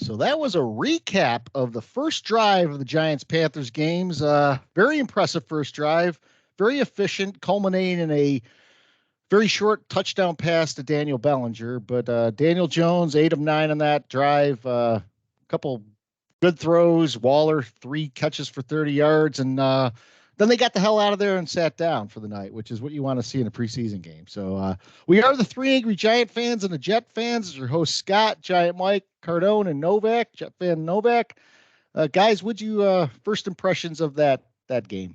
So that was a recap of the first drive of the Giants-Panthers games. Very impressive first drive, very efficient, culminating in a very short touchdown pass to Daniel Bellinger. But Daniel Jones, 8 of 9 on that drive. A couple good throws. Waller, 3 catches for 30 yards. And then they got the hell out of there and sat down for the night, which is what you want to see in a preseason game. So we are the 3 Angry Giant fans and the Jet fans. As your host, Scott, Giant Mike, Cardone, and Novak, Jet fan Novak. Guys, would you first impressions of that game?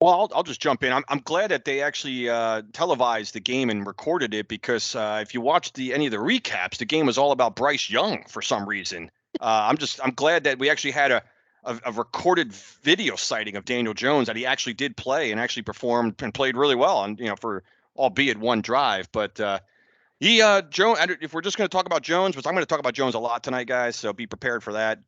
Well, I'll just jump in. I'm glad that they actually televised the game and recorded it, because if you watched any of the recaps, the game was all about Bryce Young for some reason. I'm glad that we actually had a recorded video sighting of Daniel Jones, that he actually did play and actually performed and played really well, and for albeit one drive. But Jones. If we're just going to talk about Jones, which I'm going to talk about Jones a lot tonight, guys, so be prepared for that.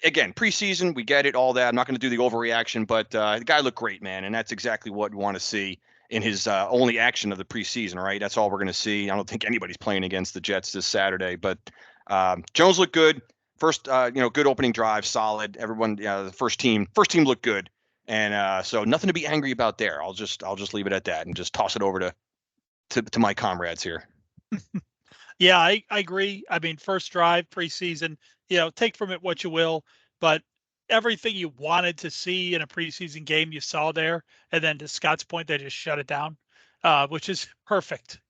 Again, preseason, we get it, all that. I'm not going to do the overreaction, but the guy looked great, man, and that's exactly what we want to see in his only action of the preseason, right? That's all we're going to see. I don't think anybody's playing against the Jets this Saturday, but Jones looked good. First, good opening drive, solid. Everyone, the first team looked good, and so nothing to be angry about there. I'll just leave it at that and just toss it over to my comrades here. Yeah, I agree. I mean, first drive preseason, take from it what you will, but everything you wanted to see in a preseason game, you saw there. And then to Scott's point, they just shut it down, which is perfect.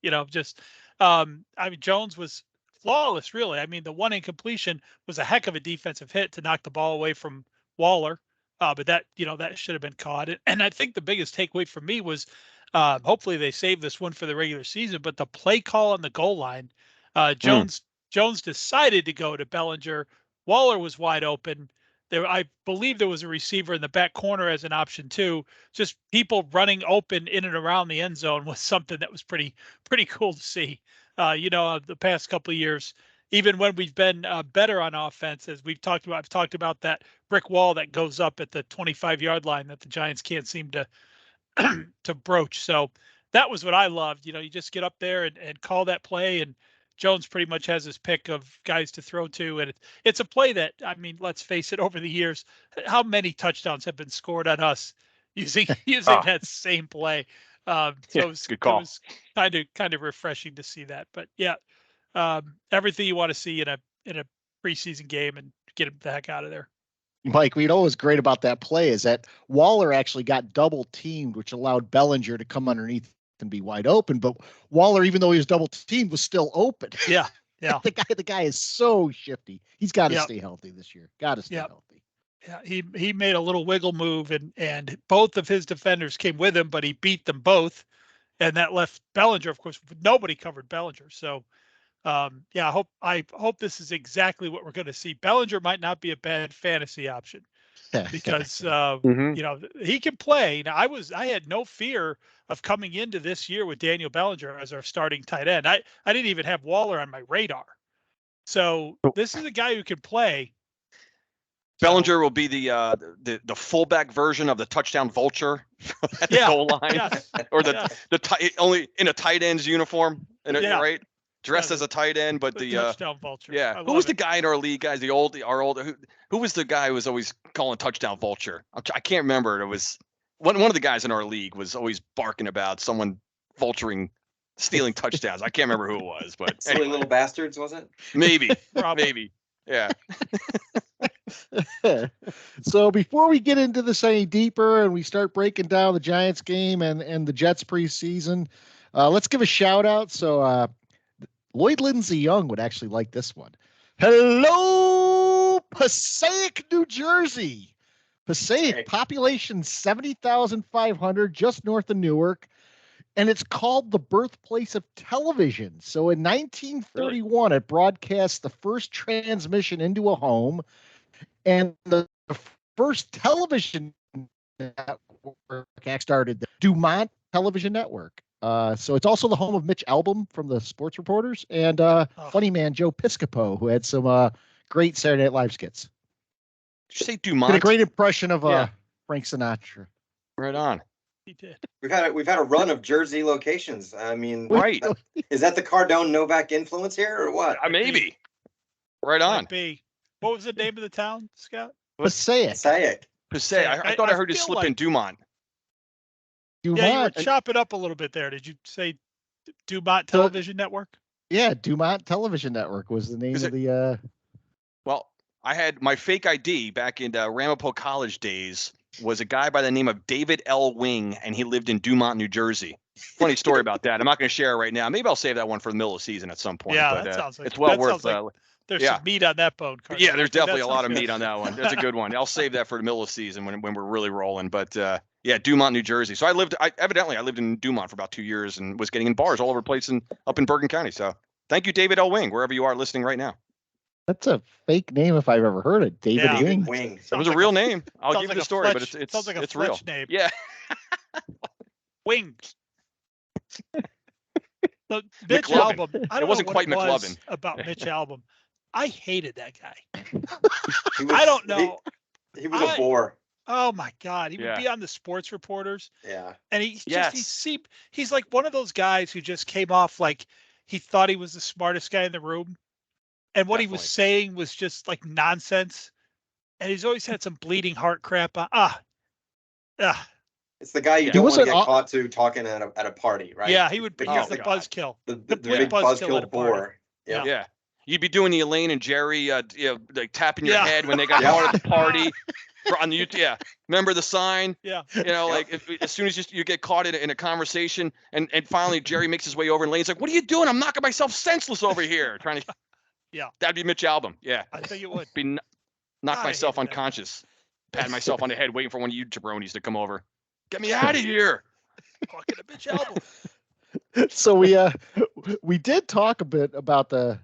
Jones was flawless, really. I mean, the one incompletion was a heck of a defensive hit to knock the ball away from Waller. But that should have been caught. And I think the biggest takeaway for me was hopefully they save this one for the regular season, but the play call on the goal line, Jones decided to go to Bellinger. Waller was wide open. I believe there was a receiver in the back corner as an option too. Just people running open in and around the end zone was something that was pretty cool to see. The past couple of years, even when we've been better on offense, as I've talked about that brick wall that goes up at the 25-yard line that the Giants can't seem to broach. So that was what I loved. You just get up there and call that play, and Jones pretty much has his pick of guys to throw to. And it's a play that, I mean, let's face it, over the years, how many touchdowns have been scored on us using that same play? So it was kind of refreshing to see that. But yeah, everything you want to see in a preseason game, and get him the heck out of there. Mike, what was great about that play is that Waller actually got double teamed, which allowed Bellinger to come underneath and be wide open. But Waller, even though he was double teamed, was still open. Yeah. The guy is so shifty. He's got to stay healthy this year. Got to stay healthy. Yeah, he made a little wiggle move, and both of his defenders came with him, but he beat them both, and that left Bellinger. Of course, nobody covered Bellinger. So, I hope this is exactly what we're going to see. Bellinger might not be a bad fantasy option because he can play. Now, I had no fear of coming into this year with Daniel Bellinger as our starting tight end. I didn't even have Waller on my radar. So this is a guy who can play. Bellinger will be the fullback version of the touchdown vulture at the goal line, or only in a tight end's uniform, right? Dressed as a tight end, but the touchdown vulture. Yeah, who was the guy in our league, guys? Our old who was the guy who was always calling touchdown vulture? I can't remember. It was one of the guys in our league was always barking about someone stealing touchdowns. I can't remember who it was, but Silly Little Bastards, was it? Maybe, maybe, yeah. So before we get into this any deeper and we start breaking down the Giants game and the Jets preseason, let's give a shout out. So Lloyd Lindsay Young would actually like this one. Hello, Passaic, New Jersey. Passaic, population 70,500, just north of Newark. And it's called the birthplace of television. So in 1931, it broadcast the first transmission into a home. And the first television network started the Dumont Television Network. So it's also the home of Mitch Albom from the Sports Reporters and funny man Joe Piscopo, who had some great Saturday Night Live skits. Did you say Dumont? Did a great impression of Frank Sinatra. Right on. He did. We've had a run of jersey locations. I mean, Right. Is that the Cardone Novak influence here or what? Maybe. Right on. Might be. What was the name of the town, Scott? Passaic. Passaic. I thought I heard you feel slip like- in Dumont. Yeah, you were Dumont. chopping up a little bit there. Did you say Dumont Television Network? Yeah, Dumont Television Network was the name of the. Well, I had my fake ID back in Ramapo College days was a guy by the name of David L. Wing, and he lived in Dumont, New Jersey. Funny story about that. I'm not going to share it right now. Maybe I'll save that one for the middle of the season at some point. Yeah, but, that sounds like it's well worth. There's some meat on that bone. Cardone. Yeah, there's definitely a lot of good. meat on that one. That's a good one. I'll save that for the middle of the season when we're really rolling. But yeah, Dumont, New Jersey. So I lived in Dumont for about 2 years and was getting in bars all over the place up in Bergen County. So thank you, David L. Wing, wherever you are listening right now. That's a fake name if I've ever heard it. David Wing. It was a real name. I'll give you the story, but it's sounds like a it's real. name. Yeah. Wing. The Mitch McLovin. album. I don't It wasn't know quite what it was McLovin. about Mitch album. I hated that guy. I don't know. He was a bore. Oh my God. He would Yeah. be on the sports reporters. Yeah. And he's like one of those guys who just came off like he thought he was the smartest guy in the room. And what he was saying was just like nonsense. And he's always had some bleeding heart crap. It's the guy you don't want to get caught to talking at a party, right? Yeah, he would be the buzzkill. The big buzzkill bore. Yeah. Yeah. You'd be doing the Elaine and Jerry, like tapping your head when they got caught at the party. On the remember the sign? Yeah. Like as soon as you get caught in a conversation, and finally Jerry makes his way over, and Elaine's like, "What are you doing? I'm knocking myself senseless over here." Trying to. Yeah. That'd be Mitch Albom. Yeah. I think it would. Knock myself unconscious, pat myself on the head, waiting for one of you jabronis to come over. Get me out of here. Fucking a Mitch Albom. So we did talk a bit about the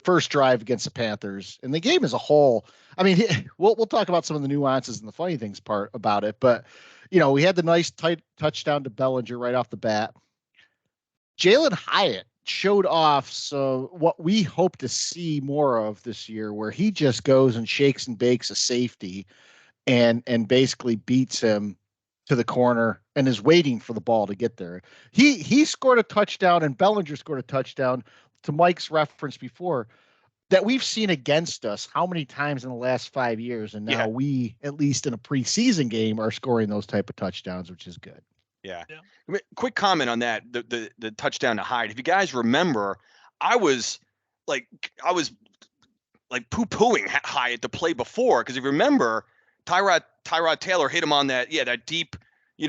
first drive against the Panthers and the game as a whole. I mean, we'll talk about some of the nuances and the funny things part about it, but we had the nice tight touchdown to Bellinger right off the bat. Jalen Hyatt showed off what we hope to see more of this year, where he just goes and shakes and bakes a safety and basically beats him to the corner and is waiting for the ball to get there. He scored a touchdown and Bellinger scored a touchdown, to Mike's reference before, that we've seen against us how many times in the last 5 years. And now we, at least in a preseason game, are scoring those type of touchdowns, which is good. Yeah. Quick comment on that. The touchdown to Hyde. If you guys remember, I was poo-pooing Hyatt the play before. Cause if you remember, Tyrod Taylor hit him on that deep,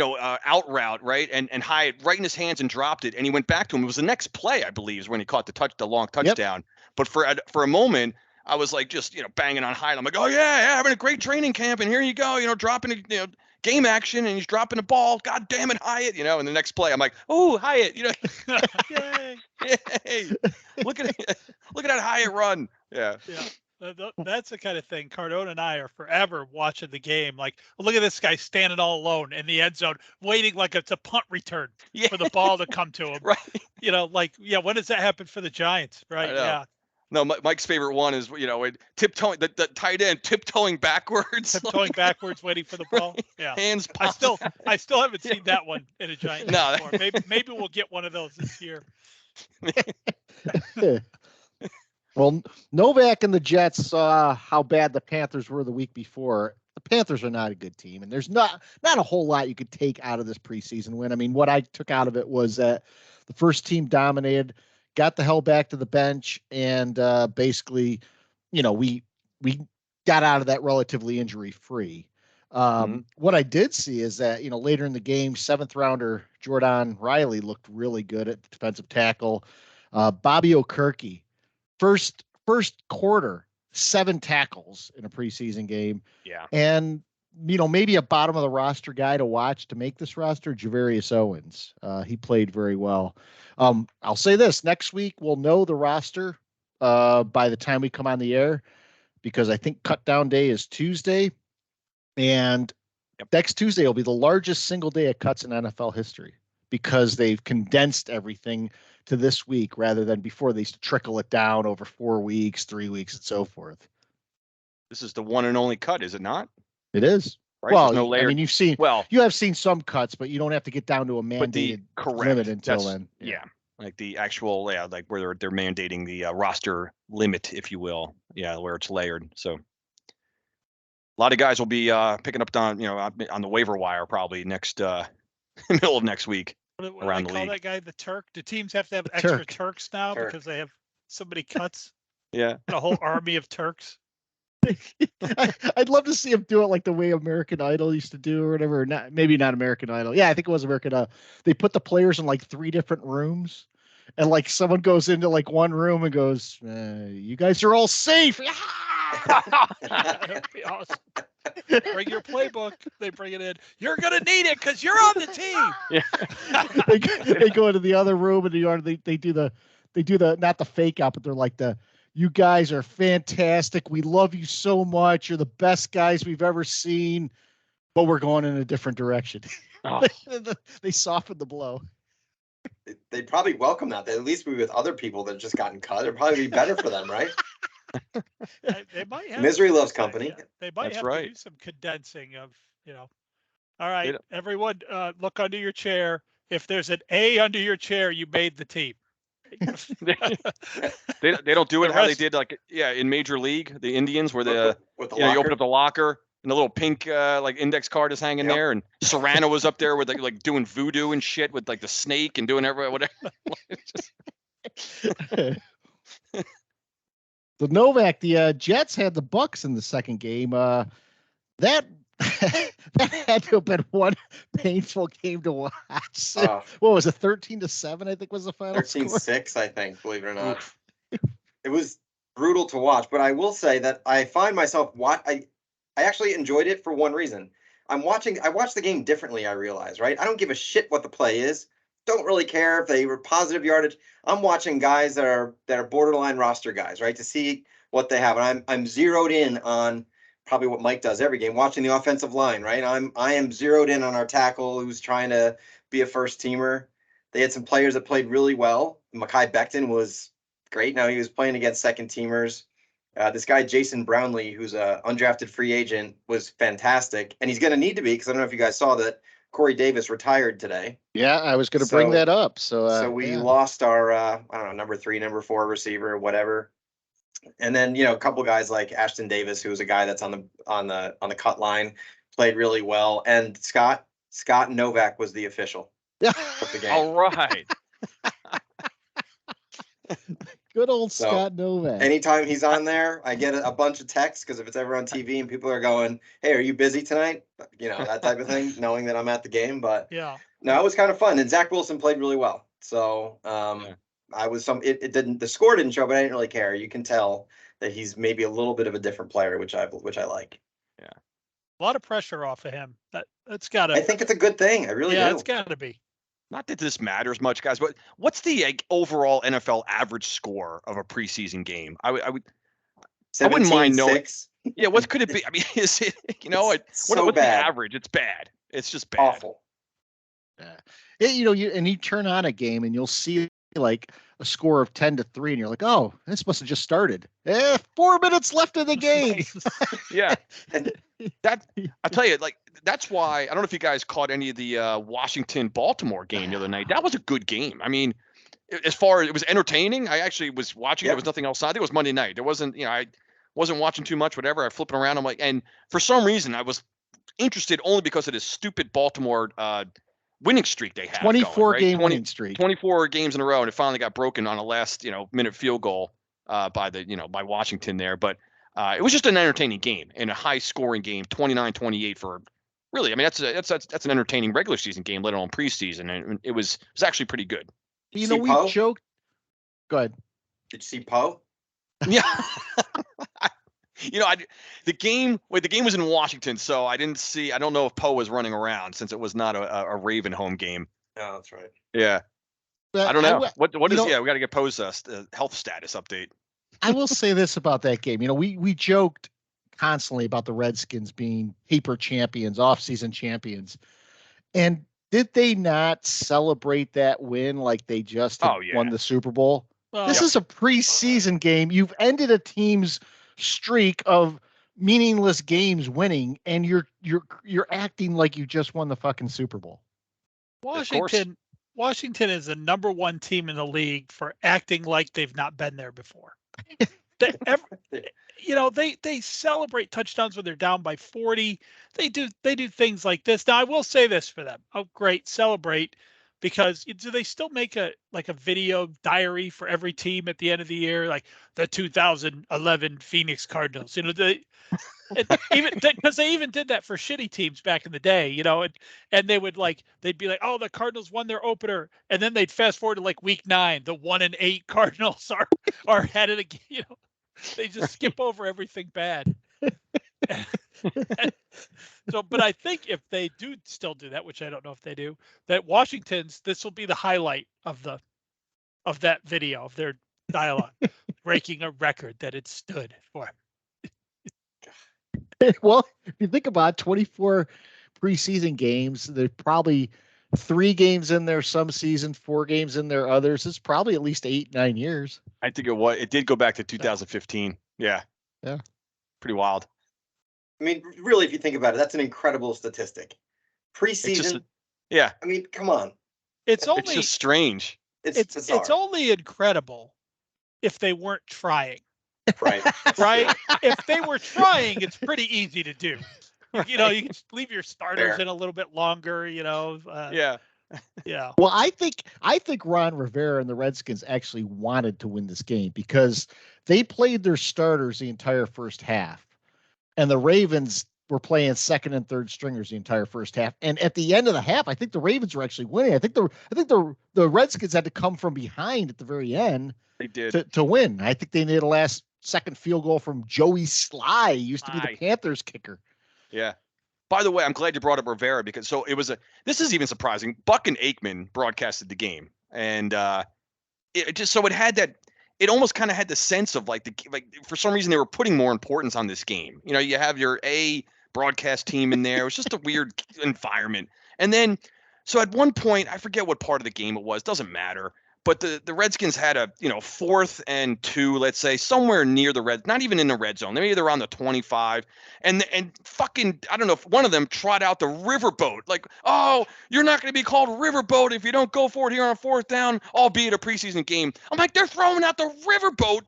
out route, right? And Hyatt right in his hands and dropped it, and he went back to him. It was the next play, I believe, is when he caught the long touchdown. Yep. But for a moment, I was like just banging on Hyatt. I'm like, oh yeah, having a great training camp, and here you go, dropping game action, and he's dropping the ball. God damn it, Hyatt, And the next play, I'm like, oh Hyatt, yay, yay, look at that Hyatt run, yeah. That's the kind of thing. Cardone and I are forever watching the game. Like, look at this guy standing all alone in the end zone, waiting like it's a punt return for the ball to come to him. Right. When does that happen for the Giants? Right. Yeah. No, Mike's favorite one is, tiptoeing, the tight end tiptoeing backwards. Tiptoeing backwards, waiting for the ball. Yeah. Hands popped. I still haven't seen that one in a Giant game before. Maybe we'll get one of those this year. Well, Novak and the Jets saw how bad the Panthers were the week before. The Panthers are not a good team, and there's not a whole lot you could take out of this preseason win. I mean, what I took out of it was that the first team dominated, got the hell back to the bench, and basically, we got out of that relatively injury-free. What I did see is that, later in the game, 7th rounder Jordan Riley looked really good at defensive tackle. Bobby Okerke, first quarter, 7 tackles in a preseason game. Yeah. And, maybe a bottom of the roster guy to watch to make this roster, Javarius Owens. He played very well. I'll say this, next week we'll know the roster by the time we come on the air, because I think cut down day is Tuesday, and next Tuesday will be the largest single day of cuts in NFL history, because they've condensed everything to this week rather than before they used to trickle it down over 4 weeks, 3 weeks, and so forth. This is the one and only cut, is it not? It is. right? Well, There's no layer. I mean, you have seen some cuts, but you don't have to get down to a mandated limit until then. Yeah. Like the actual, like where they're mandating the roster limit, if you will. Yeah, where it's layered. So a lot of guys will be picking up on the waiver wire probably next middle of next week. What around do the they call league. that guy? The Turk? Do teams have to have extra Turks now because they have so many cuts? Yeah. A whole army of Turks. I'd love to see him do it like the way American Idol used to do or whatever. Maybe not American Idol. Yeah, I think it was American Idol. They put the players in like 3 different rooms, and like someone goes into like one room and goes, "You guys are all safe." That'd be awesome. Bring your playbook. They bring it in. You're gonna need it because you're on the team. Yeah. they go into the other room and they do the not the fake out, but they're like you guys are fantastic. We love you so much. You're the best guys we've ever seen, but we're going in a different direction. Oh. They soften the blow. They probably welcome that. They at least be with other people that just gotten cut. It'd probably be better for them, right? They might have misery loves company. Yeah. They might have to do some condensing of, All right, everyone, look under your chair. If there's an A under your chair, you made the team. they don't do it how they did in Major League, the Indians, where you open up the locker and the little pink index card is hanging there, and Serrano was up there with like doing voodoo and shit with like the snake and doing whatever. The Novak, the Jets had the Bucks in the second game. That had to have been one painful game to watch. What was it, 13-7? I think was the final 13-6, I think, believe it or not. It was brutal to watch, but I will say that I find myself I actually enjoyed it for one reason. I watch the game differently, I realize, right? I don't give a shit what the play is. Don't really care if they were positive yardage. I'm watching guys that are borderline roster guys, right? To see what they have. And I'm zeroed in on probably what Mike does every game, watching the offensive line, right? I am zeroed in on our tackle who's trying to be a first teamer. They had some players that played really well. Mekhi Becton was great. Now he was playing against second teamers. This guy, Jason Brownlee, who's an undrafted free agent, was fantastic. And he's going to need to be, because I don't know if you guys saw that Corey Davis retired today. Yeah, I was going to bring that up. So we lost our, I don't know, number 3, number 4 receiver, whatever. And then, a couple guys like Ashton Davis, who was a guy that's on the cut line, played really well. And Scott Novak was the official of the game. All right. Good old Scott Novak. Anytime he's on there, I get a bunch of texts, because if it's ever on TV and people are going, "Hey, are you busy tonight?" That type of thing, knowing that I'm at the game. But no, it was kind of fun. And Zach Wilson played really well. So the score didn't show, but I didn't really care. You can tell that he's maybe a little bit of a different player, which I like. Yeah. A lot of pressure off of him. That's got to. I think it's a good thing. I really do. Yeah, it's got to be. Not that this matters much, guys, but what's the overall NFL average score of a preseason game? I wouldn't mind knowing. Yeah, what could it be? I mean, is it what's the average? It's bad. It's just bad. Awful. Yeah. You turn on a game and you'll see like a score of 10-3, and you're like, oh, this must have just started. 4 minutes left in the game. Yeah. That I tell you, that's why I don't know if you guys caught any of the Washington-Baltimore game the other night. That was a good game. I mean, as far as it was entertaining, I actually was watching. There was nothing else on. I think it was Monday night. There wasn't, I wasn't watching too much, whatever. I flipping around. I'm like, and for some reason, I was interested only because of this stupid Baltimore winning streak they had. 24-game winning streak. 24 games in a row, and it finally got broken on a last, minute field goal by Washington there. But it was just an entertaining game and a high-scoring game, 29-28 for really. I mean, that's an entertaining regular season game, let alone preseason, and it was actually pretty good. We joked. Go ahead. Did you see Poe? Yeah. The game was in Washington, so I don't know if Poe was running around since it was not a Raven home game. Oh, that's right. Yeah. I don't know. What is we got to get Poe's health status update. I will say this about that game. We joked constantly about the Redskins being paper champions, off-season champions. And did they not celebrate that win like they just won the Super Bowl? Well, this is a preseason game. You've ended a team's streak of meaningless games winning, and you're acting like you just won the fucking Super Bowl. Washington is the number one team in the league for acting like they've not been there before. They celebrate touchdowns when they're down by 40. They do things like this. Now I will say this for them. Oh, great, celebrate, because do they still make a video diary for every team at the end of the year, like the 2011 Phoenix Cardinals? Even because they even did that for shitty teams back in the day, and they'd be like, oh, the Cardinals won their opener, and then they'd fast forward to like week 9, the 1-8 Cardinals are headed again. They just skip over everything bad. But I think if they do still do that, which I don't know if they do, that this will be the highlight of that video of their dialogue, breaking a record that it stood for. Well, if you think about 24 preseason games, there's probably 3 games in there some season, 4 games in there others. It's probably at least 8-9 years. I think it did go back to 2015. Yeah. Pretty wild. I mean, really, if you think about it, that's an incredible statistic. Preseason. I mean, come on. It's just strange. It's only incredible if they weren't trying. Right. If they were trying, it's pretty easy to do. You can just leave your starters in a little bit longer. Yeah. Well, I think Ron Rivera and the Redskins actually wanted to win this game because they played their starters the entire first half, and the Ravens were playing second and third stringers the entire first half. And at the end of the half, I think the Ravens were actually winning. I think the Redskins had to come from behind at the very end. They did to win. I think they needed a last second field goal from Joey Sly, used to be the Panthers kicker. Yeah. By the way, I'm glad you brought up Rivera because this is even surprising. Buck and Aikman broadcasted the game, and it almost kind of had the sense of like for some reason they were putting more importance on this game. You have your A broadcast team in there. It was just a weird environment. And then, so at one point, I forget what part of the game it was, doesn't matter. But the Redskins had a 4th and 2, let's say, somewhere near not even in the red zone. They're either on the 25, and fucking, I don't know if one of them trot out the riverboat. Like, oh, you're not going to be called riverboat if you don't go for it here on 4th down, albeit a preseason game. I'm like, they're throwing out the riverboat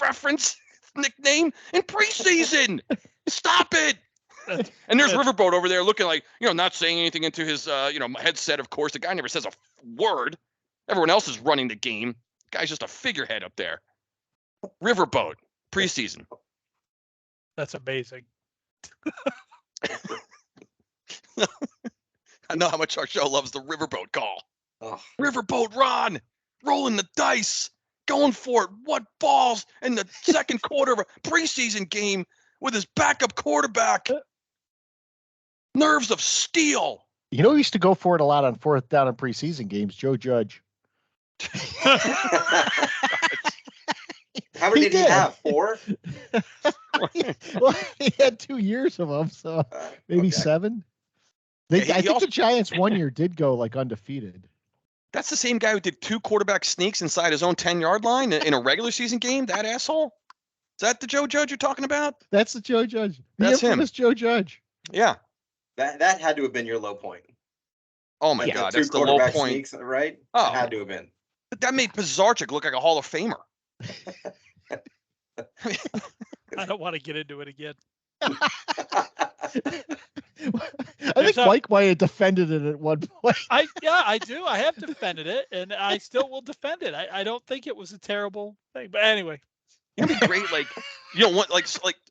reference nickname in preseason. Stop it. And there's Riverboat over there looking like, not saying anything into his, headset. Of course, the guy never says a word. Everyone else is running the game. The guy's just a figurehead up there. Riverboat, preseason. That's amazing. I know how much our show loves the Riverboat call. Oh. Riverboat Ron, rolling the dice, going for it. What balls in the second quarter of a preseason game with his backup quarterback. Nerves of steel. Who used to go for it a lot on 4th down in preseason games? Joe Judge. How many did he have? 4? Well, he had 2 years of them, so maybe 7. I think the Giants one year did go like undefeated. That's the same guy who did 2 quarterback sneaks inside his own 10-yard line in a regular season game. That asshole. Is that the Joe Judge you're talking about? That's the Joe Judge. That's him. Joe Judge. Yeah. That had to have been your low point. Oh my God, that's the low point. Sneaks, right? Oh, it had to have been. That made Pizarchik look like a Hall of Famer. I don't want to get into it again. I think Mike might have defended it at one point. I do. I have defended it, and I still will defend it. I don't think it was a terrible thing, but anyway. It'd be great, like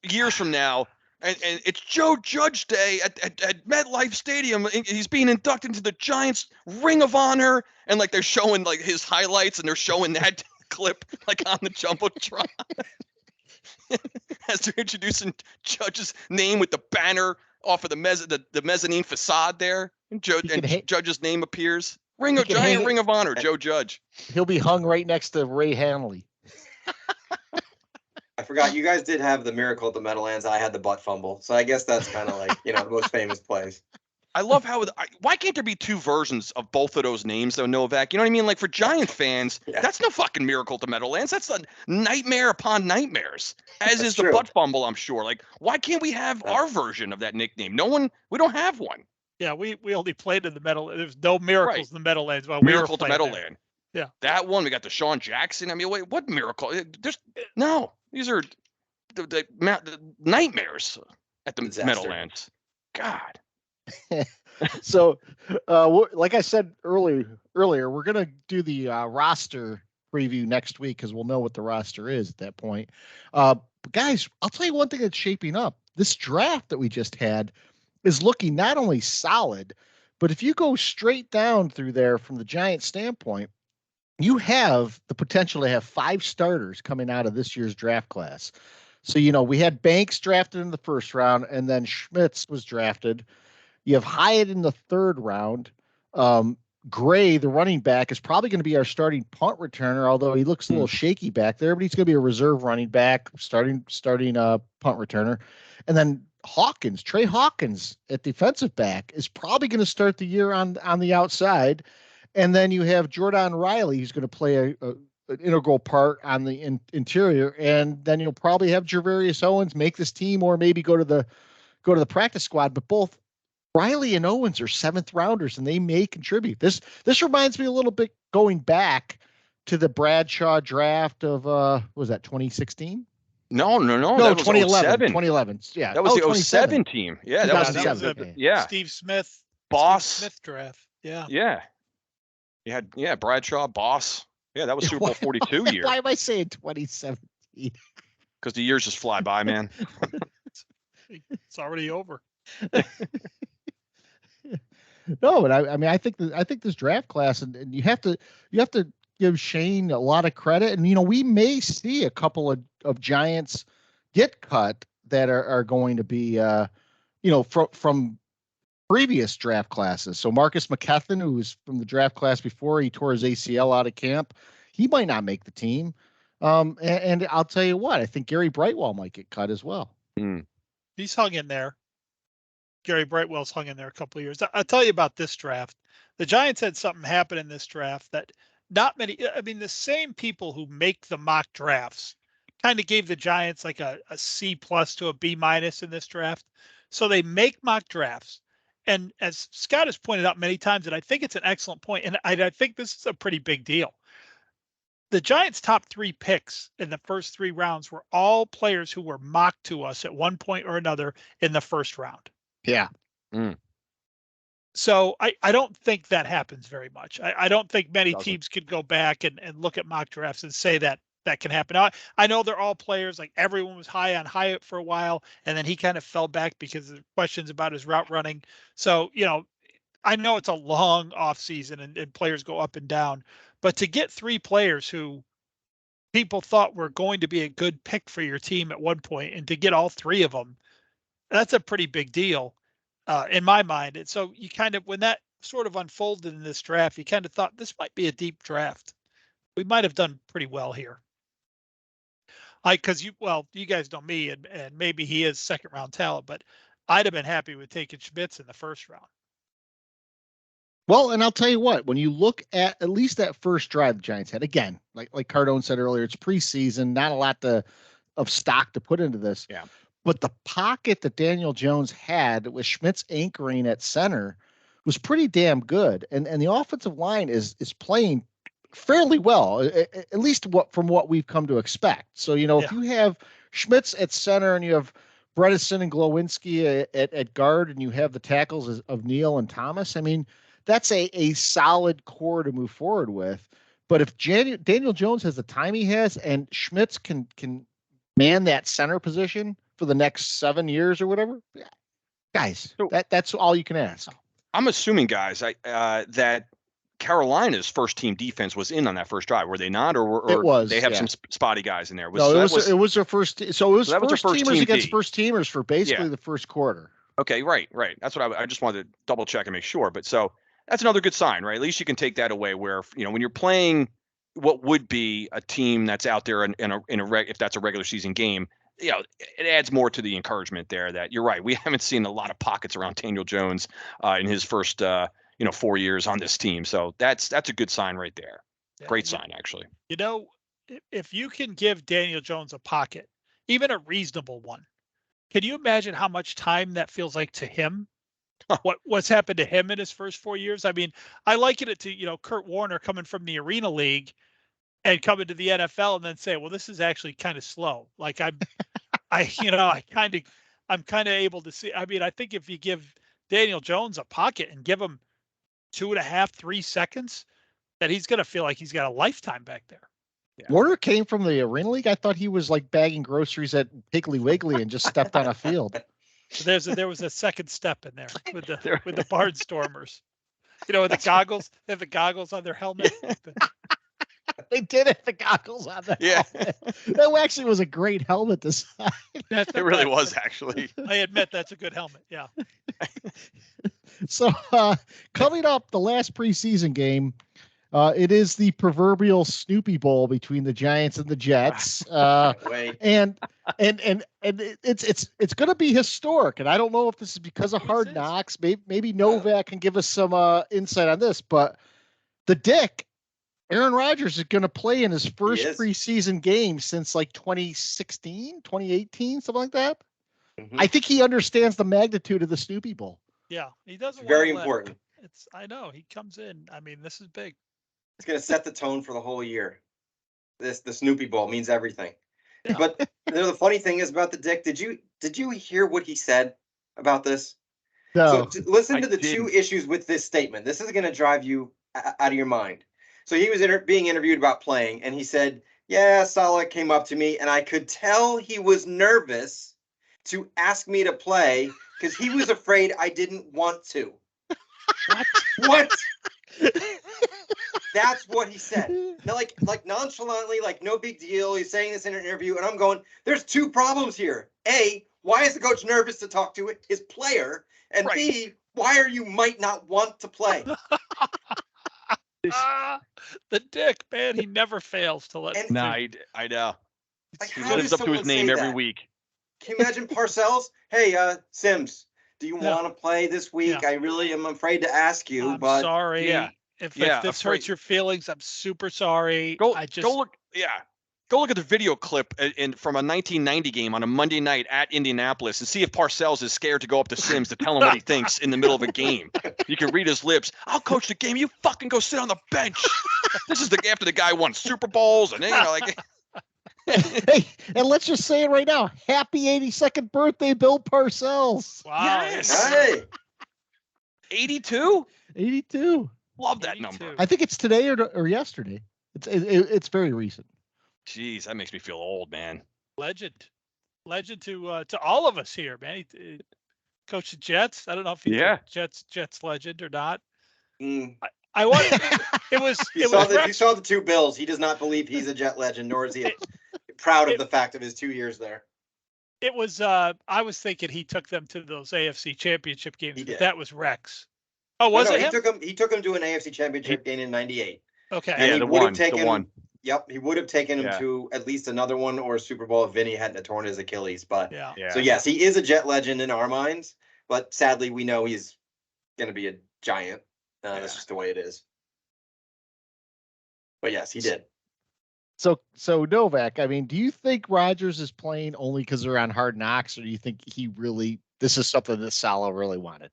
years from now, and it's Joe Judge Day at MetLife Stadium. He's being inducted into the Giants Ring of Honor, and like they're showing like his highlights, and they're showing that clip like on the jumbotron as they're introducing Judge's name with the banner off of the mezzanine facade there, and Judge's name appears. Ring of Honor, Joe Judge. He'll be hung right next to Ray Hanley. I forgot you guys did have the miracle at the Meadowlands. I had the butt fumble, so I guess that's kind of like the most famous plays. I love how. Why can't there be two versions of both of those names, though, Novak? You know what I mean? Like for Giant fans, that's no fucking miracle to Meadowlands. That's a nightmare upon nightmares. As is the butt fumble, I'm sure. Like, why can't we have our version of that nickname? We don't have one. Yeah, we only played in the Meadow. There's no miracles in the Meadowlands. Well, miracle to Meadowland. Yeah, that one. We got the Sean Jackson. I mean, wait, what miracle? There's no. These are the nightmares at the Meadowlands. God. So, like I said earlier, we're gonna do the roster preview next week because we'll know what the roster is at that point. But guys, I'll tell you one thing that's shaping up. This draft that we just had is looking not only solid, but if you go straight down through there from the Giants standpoint, you have the potential to have 5 starters coming out of this year's draft class. So, we had Banks drafted in the first round, and then Schmitz was drafted. You have Hyatt in the 3rd round. Gray, the running back, is probably going to be our starting punt returner, although he looks a little shaky back there, but he's going to be a reserve running back, starting punt returner. And then Trey Hawkins at defensive back is probably going to start the year on the outside. And then you have Jordan Riley, who's going to play an integral part on the interior. And then you'll probably have Javarius Owens make this team or maybe go to the practice squad. But both Riley and Owens are 7th rounders, and they may contribute. This reminds me a little bit going back to the Bradshaw draft of what was that, 2016? No, that 2011. 2011. Yeah, that was the 07 team. Yeah, that was Steve Smith, Boss draft. Yeah. You had Bradshaw, Boss. Yeah, that was Super Bowl 42 year. Why am I saying 2017? Because the years just fly by, man. It's already over. No, but I mean, I think this draft class, and you have to give Shane a lot of credit. And we may see a couple of Giants get cut that are going to be from previous draft classes. So Marcus McKethan, who was from the draft class before, he tore his ACL out of camp. He might not make the team. And I'll tell you what, I think Gary Brightwell might get cut as well. He's hung in there. Gary Brightwell's hung in there a couple of years. I'll tell you about this draft. The Giants had something happen in this draft that not many, the same people who make the mock drafts kind of gave the Giants like a C+ to a B- in this draft. So they make mock drafts. And as Scott has pointed out many times, and I think it's an excellent point, and I think this is a pretty big deal. The Giants' top 3 picks in the first 3 rounds were all players who were mocked to us at one point or another in the first round. Yeah. So I don't think that happens very much. I don't think many teams could go back and look at mock drafts and say that can happen. Now, I know they're all players, like everyone was high on Hyatt for a while, and then he kind of fell back because of questions about his route running. So, I know it's a long off season and players go up and down, but to get 3 players who people thought were going to be a good pick for your team at one point, and to get all 3 of them, that's a pretty big deal in my mind. And so you kind of, when that sort of unfolded in this draft, you kind of thought this might be a deep draft. We might have done pretty well here. Because you guys know me, and maybe he is 2nd round talent, but I'd have been happy with taking Schmitz in the 1st round. Well, and I'll tell you what, when you look at least that first drive the Giants had, again, like Cardone said earlier, it's preseason, not a lot of stock to put into this. Yeah. But the pocket that Daniel Jones had with Schmitz anchoring at center was pretty damn good. And the offensive line is playing fairly well, at least from what we've come to expect. So, if you have Schmitz at center and you have Bredesen and Glowinski at guard, and you have the tackles of Neal and Thomas, I mean, that's a solid core to move forward with. But if Daniel Jones has the time he has, and Schmitz can man that center position for the next 7 years or whatever, guys, that's all you can ask. I'm assuming, guys, that Carolina's first team defense was in on that first drive. Were they not, or it was, they have some spotty guys in there? It was their first. So it was first teamers against first teamers for basically the first quarter. Okay, right. That's what I just wanted to double check and make sure. But so that's another good sign, right? At least you can take that away. Where when you're playing what would be a team that's out there in a if that's a regular season game, it adds more to the encouragement there that you're right. We haven't seen a lot of pockets around Daniel Jones in his first 4 years on this team. So that's a good sign right there. Yeah, Great sign, actually. If you can give Daniel Jones a pocket, even a reasonable one, can you imagine how much time that feels like to him? What's happened to him in his first 4 years? I mean, I liken it to, Kurt Warner coming from the Arena League and coming to the NFL and then say, well, this is actually kind of slow. Like I'm kind of able to see. I mean, I think if you give Daniel Jones a pocket and give him 2.5, 3 seconds, that he's going to feel like he's got a lifetime back there. Yeah. Warner came from the Arena League. I thought he was like bagging groceries at Piggly Wiggly and just stepped on a field. So there was a second step in there with the Barnstormers. With the goggles. They have the goggles on their helmet. They did have the goggles on their helmet. That actually was a great helmet design. It really was, actually. I admit that's a good helmet. Yeah. So coming up, the last preseason game, it is the proverbial Snoopy Bowl between the Giants and the Jets. And it's going to be historic. And I don't know if this is because of Hard Knocks. Maybe Novak can give us some insight on this. But the Dick, Aaron Rodgers, is going to play in his first preseason game since like 2016, 2018, something like that. Mm-hmm. I think he understands the magnitude of the Snoopy Bowl. Yeah, he doesn't. It's very important. I know he comes in. I mean, this is big. It's going to set the tone for the whole year. The Snoopy Bowl means everything. Yeah. But the funny thing is about the Dick. Did you hear what he said about this? No. So listen to the two issues with this statement. This is going to drive you out of your mind. So he was being interviewed about playing, and he said, "Yeah, Saleh came up to me, and I could tell he was nervous to ask me to play because he was afraid I didn't want to." What? That's what he said. Now, like nonchalantly, like no big deal. He's saying this in an interview, and I'm going, there's two problems here. A, why is the coach nervous to talk to his player? And right. B, why are you might not want to play? The Dick, man, he never fails to let. No, I know. Like, he lives up to his name every week. Can you imagine Parcells? Hey, Sims, do you want to play this week? Yeah. I really am afraid to ask you, I'm but sorry. Yeah. If this hurts your feelings, I'm super sorry. Go look at the video clip from a 1990 game on a Monday night at Indianapolis and see if Parcells is scared to go up to Sims to tell him what he thinks in the middle of a game. You can read his lips. I'll coach the game. You fucking go sit on the bench. This is after the guy won Super Bowls and Hey, and let's just say it right now. Happy 82nd birthday, Bill Parcells. Wow. Yes. Hey. 82? 82. Love that number. I think it's today or yesterday. It's very recent. Jeez, that makes me feel old, man. Legend to all of us here, man. He coached the Jets. I don't know if he's Jets legend or not. I wanted. You saw the two Bills. He does not believe he's a Jet legend, nor is he proud of the fact of his 2 years there. It was. I was thinking he took them to those AFC Championship games. But that was Rex. Oh, was it him? He took him to an AFC Championship game in '98. Okay. And the one. Yep, he would have taken him to at least another one or a Super Bowl if Vinny hadn't torn his Achilles. But so yes, he is a Jet legend in our minds. But sadly, we know he's going to be a Giant. That's just the way it is. But yes, he did. So Novak, I mean, do you think Rodgers is playing only because they're on Hard Knocks, or do you think this is something that Saleh really wanted?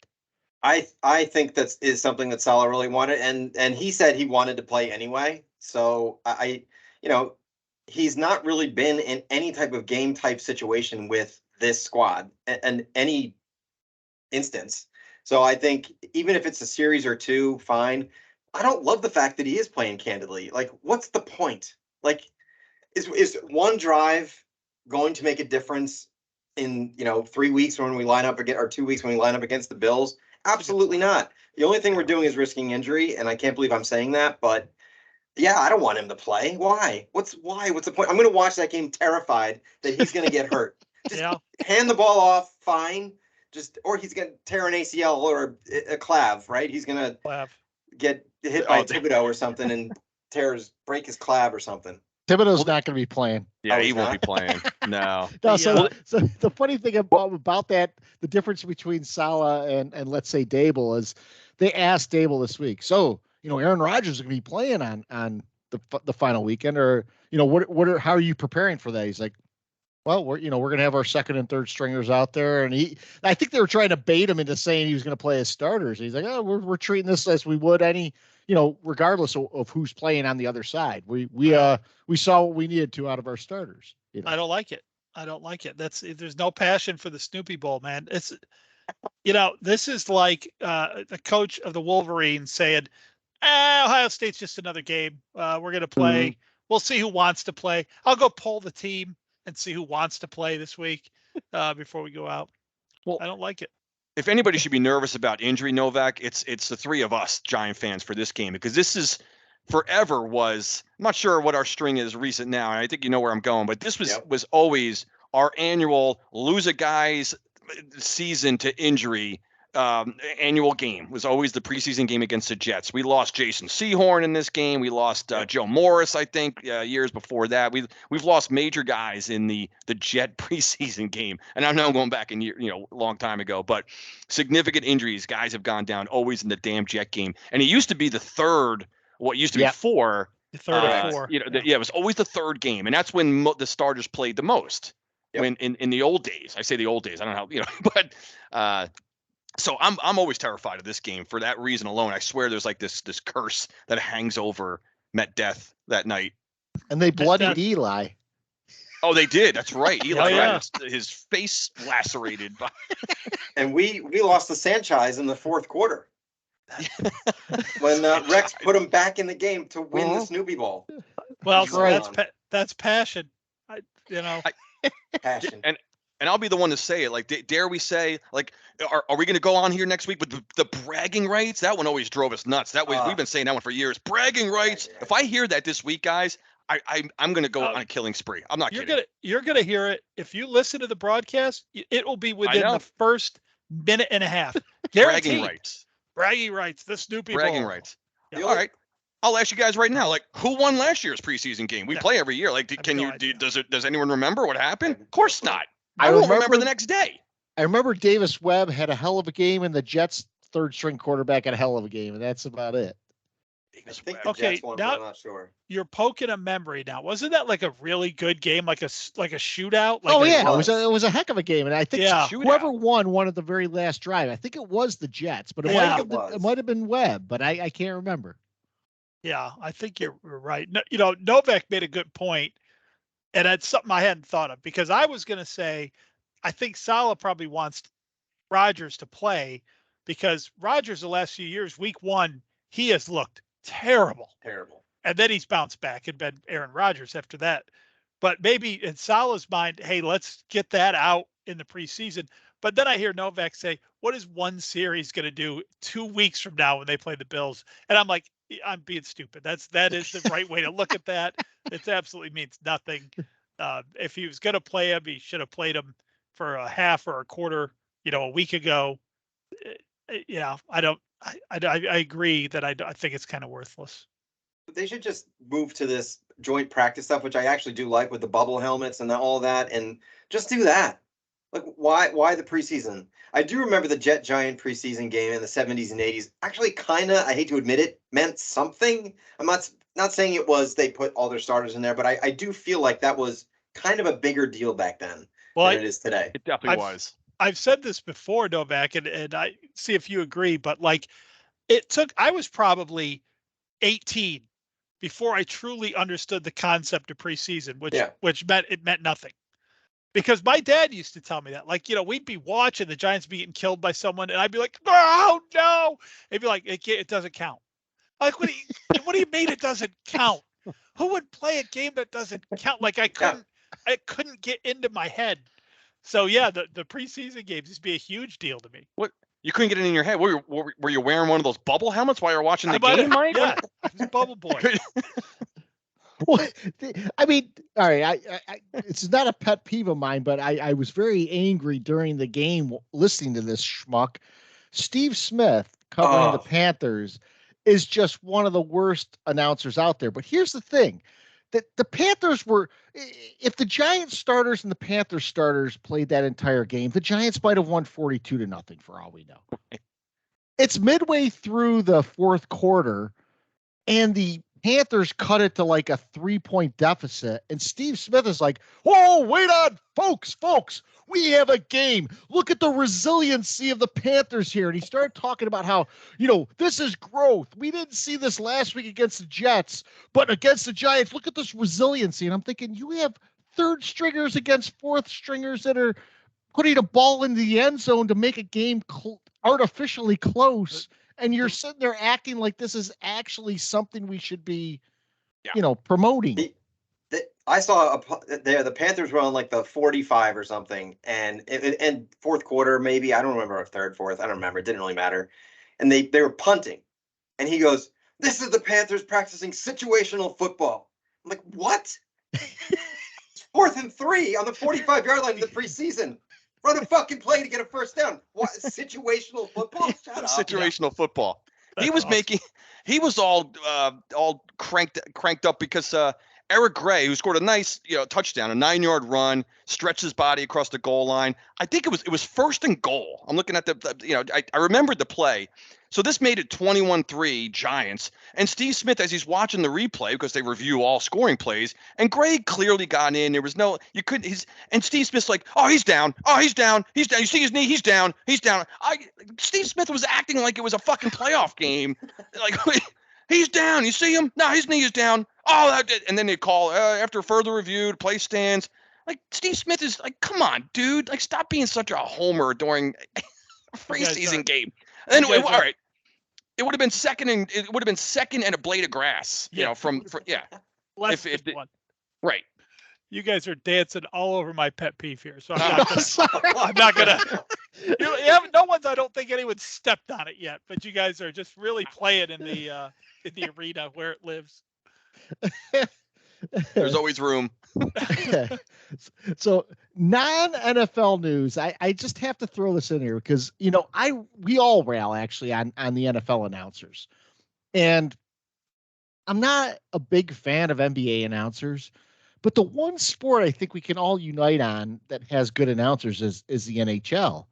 I think that is something that Saleh really wanted, and he said he wanted to play anyway. So he's not really been in any type of game type situation with this squad and any instance. So I think even if it's a series or two, fine. I don't love the fact that he is playing candidly. Like, what's the point? Like, is one drive going to make a difference in 3 weeks when we line up again, or 2 weeks when we line up against the Bills? Absolutely not. The only thing we're doing is risking injury, and I can't believe I'm saying that, but yeah, I don't want him to play. Why? What's the point? I'm going to watch that game terrified that he's going to get hurt. Just hand the ball off, fine. Or he's going to tear an ACL or a clav, right? He's going to get hit by Thibodeau or something and break his clav or something. Thibodeau's not going to be playing. Yeah, Oh, he he's won't not? be playing. No. No, Yeah. so the funny thing about that, the difference between Salah and let's say Dable is they asked Dable this week. So, Aaron Rodgers is going to be playing on the final weekend, or how are you preparing for that? He's like, well, we're going to have our second and third stringers out there, and I think they were trying to bait him into saying he was going to play as starters. He's like, oh, we're treating this as we would any, regardless of who's playing on the other side. We saw what we needed to out of our starters. I don't like it. There's no passion for the Snoopy Bowl, man. It's, this is like the coach of the Wolverines saying, Ohio State's just another game. We're going to play. Mm-hmm. We'll see who wants to play. I'll go poll the team and see who wants to play this week before we go out. Well, I don't like it. If anybody should be nervous about injury, Novak, it's the three of us Giant fans for this game, because this is forever was, I'm not sure what our string is recent now, and I think you know where I'm going, but this was always our annual lose a guy's season to injury annual game. Was always the preseason game against the Jets. We lost Jason Sehorn in this game. We lost Joe Morris, I think, years before that. We've lost major guys in the Jet preseason game, and I know I'm going back in a long time ago, but significant injuries. Guys have gone down always in the damn Jet game, and it used to be the third. What used to be four. The third or four. It was always the third game, and that's when the starters played the most. Yep. When in the old days, I say the old days. I don't know how but. So I'm always terrified of this game for that reason alone. I swear there's like this curse that hangs over Met Death that night. And they bloodied Eli. Oh, they did. That's right. Eli had his face lacerated. And we lost the franchise in the fourth quarter when Rex put him back in the game to win the Snoopy Bowl. Well, that's passion. Passion. And I'll be the one to say it. Like, dare we say, like, are we going to go on here next week with the bragging rights? That one always drove us nuts. That way, we've been saying that one for years. Bragging rights. Yeah. If I hear that this week, guys, I'm going to go on a killing spree. I'm not kidding. You're gonna hear it. If you listen to the broadcast, it will be within the first minute and a half. Bragging rights. Bragging rights. The Snoopy Bowl. Bragging rights. Yeah. All right. I'll ask you guys right now, like, who won last year's preseason game? We play every year. Like, does anyone remember what happened? Of course not. I won't remember the next day. I remember Davis Webb had a hell of a game, and the Jets' third string quarterback had a hell of a game, and that's about it. Okay, now I'm not sure. You're poking a memory now. Wasn't that like a really good game, like a shootout? It was a heck of a game, and I think whoever won at the very last drive. I think it was the Jets, but it might have been Webb, but I can't remember. Yeah, I think you're right. No, Novak made a good point. And that's something I hadn't thought of, because I was going to say, I think Salah probably wants Rodgers to play, because Rodgers the last few years, week one, he has looked terrible. And then he's bounced back and been Aaron Rodgers after that. But maybe in Salah's mind, hey, let's get that out in the preseason. But then I hear Novak say, what is one series going to do 2 weeks from now when they play the Bills? And I'm like, I'm being stupid. That is the right way to look at that. It absolutely means nothing. If he was going to play him, he should have played him for a half or a quarter, a week ago. I agree that I think it's kind of worthless. They should just move to this joint practice stuff, which I actually do like, with the bubble helmets and all that, and just do that. Like, why the preseason? I do remember the Jet Giant preseason game in the 70s and 80s. Actually, kind of, I hate to admit it, meant something. I'm not saying it was they put all their starters in there, but I do feel like that was kind of a bigger deal back then than it is today. It definitely was. I've said this before, Novak, and I see if you agree, but like, I was probably 18 before I truly understood the concept of preseason, which meant nothing. Because my dad used to tell me that, like, we'd be watching the Giants be getting killed by someone, and I'd be like, oh, no. He'd be like, it doesn't count. Like, what do you mean it doesn't count? Who would play a game that doesn't count? Like, I couldn't get into my head. So, yeah, the preseason games used to be a huge deal to me. What? You couldn't get it in your head? Were you wearing one of those bubble helmets while you were watching the game, Mike? Yeah, bubble boy. Well, I mean, all right, it's not a pet peeve of mine, but I was very angry during the game listening to this schmuck. Steve Smith covering the Panthers is just one of the worst announcers out there. But here's the thing. the Panthers were, if the Giants starters and the Panthers starters played that entire game, the Giants might have won 42-0 for all we know. It's midway through the fourth quarter, and the Panthers cut it to like a 3-point deficit. And Steve Smith is like, whoa, wait on, folks, we have a game. Look at the resiliency of the Panthers here. And he started talking about how, this is growth. We didn't see this last week against the Jets, but against the Giants, look at this resiliency. And I'm thinking, you have third stringers against fourth stringers that are putting a ball in the end zone to make a game artificially close. And you're sitting there acting like this is actually something we should be, promoting. I saw the Panthers were on like the 45 or something, and fourth quarter, maybe, I don't remember, if third, fourth, I don't remember. It didn't really matter. And they were punting, and he goes, "This is the Panthers practicing situational football." I'm like, what? It's 4th and 3 on the 45-yard line in the preseason. Run a fucking play to get a first down. What, situational football? Shut up. Situational football. That's He was awesome. he was all cranked up because Eric Gray, who scored a nice touchdown, a 9-yard run, stretched his body across the goal line. I think it was 1st and goal. I'm looking at I remembered the play. So this made it 21-3 Giants. And Steve Smith, as he's watching the replay, because they review all scoring plays, and Gray clearly got in. There was no, you couldn't, and Steve Smith's like, oh, he's down. You see his knee? He's down. Steve Smith was acting like it was a fucking playoff game. Like, he's down. You see him? No, his knee is down. Oh, and then they call after further review, the play stands. Like, Steve Smith is like, come on, dude. Like, stop being such a homer during a preseason game. And then, all right. It would have been second and a blade of grass, from Less if than one. Right. You guys are dancing all over my pet peeve here, so I'm not gonna. You have no one's. I don't think anyone's stepped on it yet, but you guys are just really playing in the arena where it lives. There's always room. So non-NFL news, I just have to throw this in here because we all rail actually on the NFL announcers, and I'm not a big fan of NBA announcers, but the one sport I think we can all unite on that has good announcers is the NHL,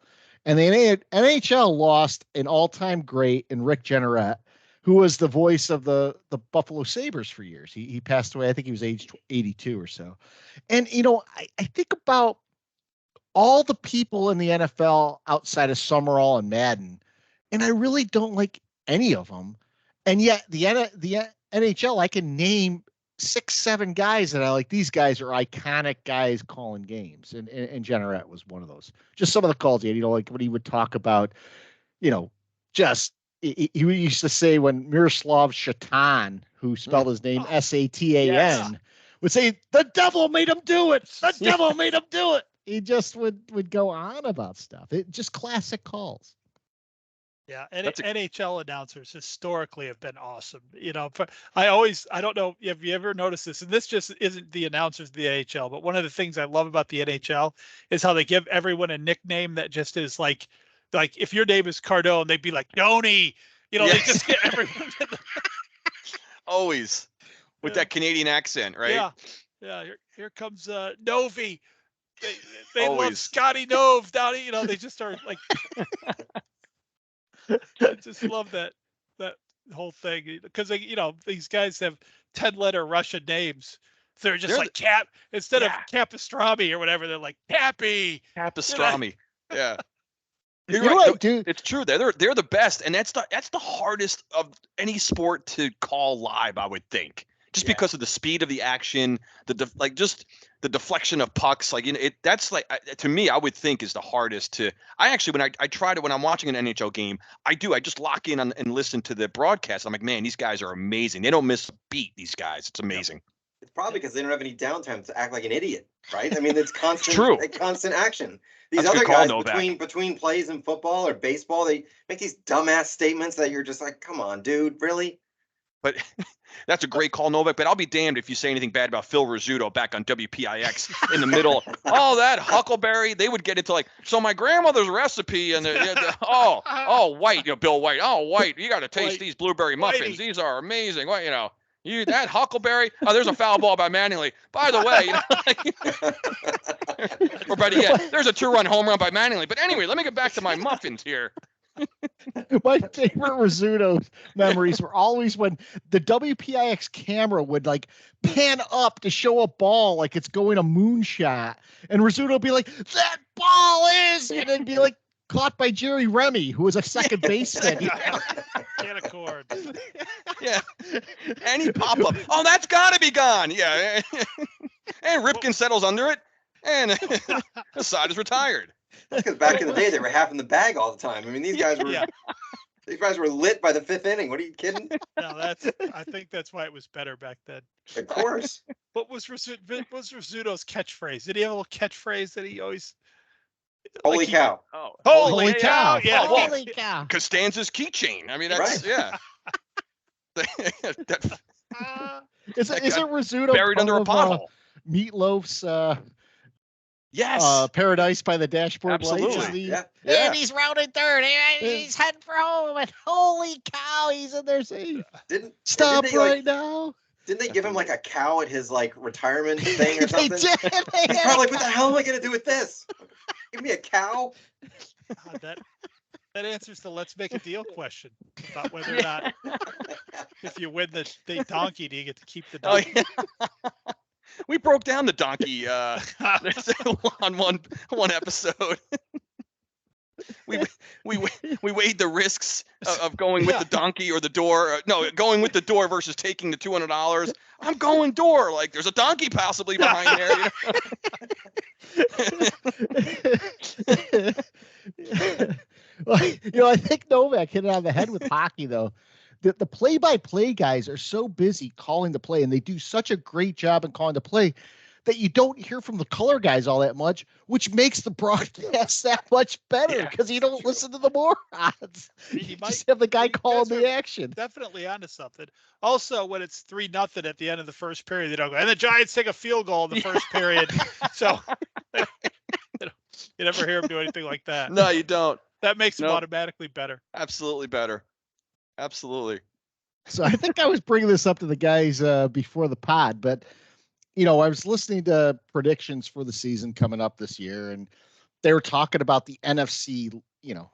and the NHL lost an all-time great in Rick Jennerette, who was the voice of the Buffalo Sabres for years. He passed away. I think he was age 82 or so. And, I think about all the people in the NFL outside of Summerall and Madden, and I really don't like any of them. And yet the NHL, I can name 6-7 guys that I like. These guys are iconic guys calling games. And Jennerette was one of those. Just some of the calls he had, like when he would talk about, just, he used to say when Miroslav Shatan, who spelled his name Satan, would say, the devil made him do it. The devil made him do it. He just would go on about stuff. It just classic calls. Yeah, and NHL announcers historically have been awesome. I don't know if you ever noticed this, and this just isn't the announcers of the NHL, but one of the things I love about the NHL is how they give everyone a nickname that just is like if your name is Cardone, they'd be like Doney. They just get everyone. Always with that Canadian accent, right? Yeah. Here comes Novi. They love Scotty Nove down. They just start like. I just love that whole thing because these guys have 10-letter Russian names. They're just like Cap instead of Capistrami or whatever. They're like Cappy. Capistrami. Yeah. You're right, dude. It's true. They're the best, and that's the hardest of any sport to call live, I would think. Just because of the speed of the action, just the deflection of pucks, that's like to me, I would think is the hardest to. I actually when I try to when I'm watching an NHL game, I just lock in and listen to the broadcast. I'm like, man, these guys are amazing. They don't miss a beat. These guys, it's amazing. It's probably because they don't have any downtime to act like an idiot, right? I mean, it's constant, constant action. These other guys between plays in football or baseball, they make these dumbass statements that you're just like, come on, dude, really? But that's a great call, Novak. But I'll be damned if you say anything bad about Phil Rizzuto back on WPIX in the middle. Oh, that Huckleberry. They would get into so my grandmother's recipe and White, Bill White. Oh, White, you got to taste these blueberry muffins. These are amazing. What, That Huckleberry. Oh, there's a foul ball by Mattingly. By the way, or better yet, there's a 2-run home run by Mattingly. But anyway, let me get back to my muffins here. My favorite Rizzuto memories were always when the WPIX camera would like pan up to show a ball like it's going a moonshot, and Rizzuto would be like, "That ball is," and then be like caught by Jerry Remy, who was a second baseman. Can't accord. Yeah, any pop up. Oh, that's got to be gone. Yeah, and Ripken settles under it, and the side is retired. That's because back in the day they were half in the bag all the time. I mean, these guys were lit by the 5th inning. What are you kidding? No, I think that's why it was better back then. Of course. What was Rizzuto's catchphrase? Did he have a little catchphrase that he always? Holy cow! Oh, Holy cow! Yeah, Holy cow! Costanza's keychain. I mean, that's yeah. Is it Rizzuto buried under a pothole? Meatloaf's yes. Paradise by the Dashboard Absolutely. Lights. Yeah. And he's rounding third. And he's heading for home. And holy cow, he's in there safe. Stop right now. Didn't they give him like a cow at his like retirement thing or something? They did. He's probably like, what the hell am I gonna do with this? Give me a cow. That answers the let's make a deal question about whether or not if you win the donkey, do you get to keep the donkey? Oh, yeah. We broke down the donkey on one episode. we weighed the risks of going with the donkey or the door. No, going with the door versus taking the $200. I'm going door. Like there's a donkey possibly behind there. Well, I think Novak hit it on the head with hockey, though. The play-by-play guys are so busy calling the play, and they do such a great job in calling the play that you don't hear from the color guys all that much, which makes the broadcast that much better because you don't listen to the morons. You just have the guy calling the action. Definitely onto something. Also, when it's 3-0 at the end of the first period, they don't go, and the Giants take a field goal in the first period. So you never hear them do anything like that. No, you don't. That makes them automatically better. Absolutely better. Absolutely. So I think I was bringing this up to the guys before the pod, but I was listening to predictions for the season coming up this year, and they were talking about the NFC,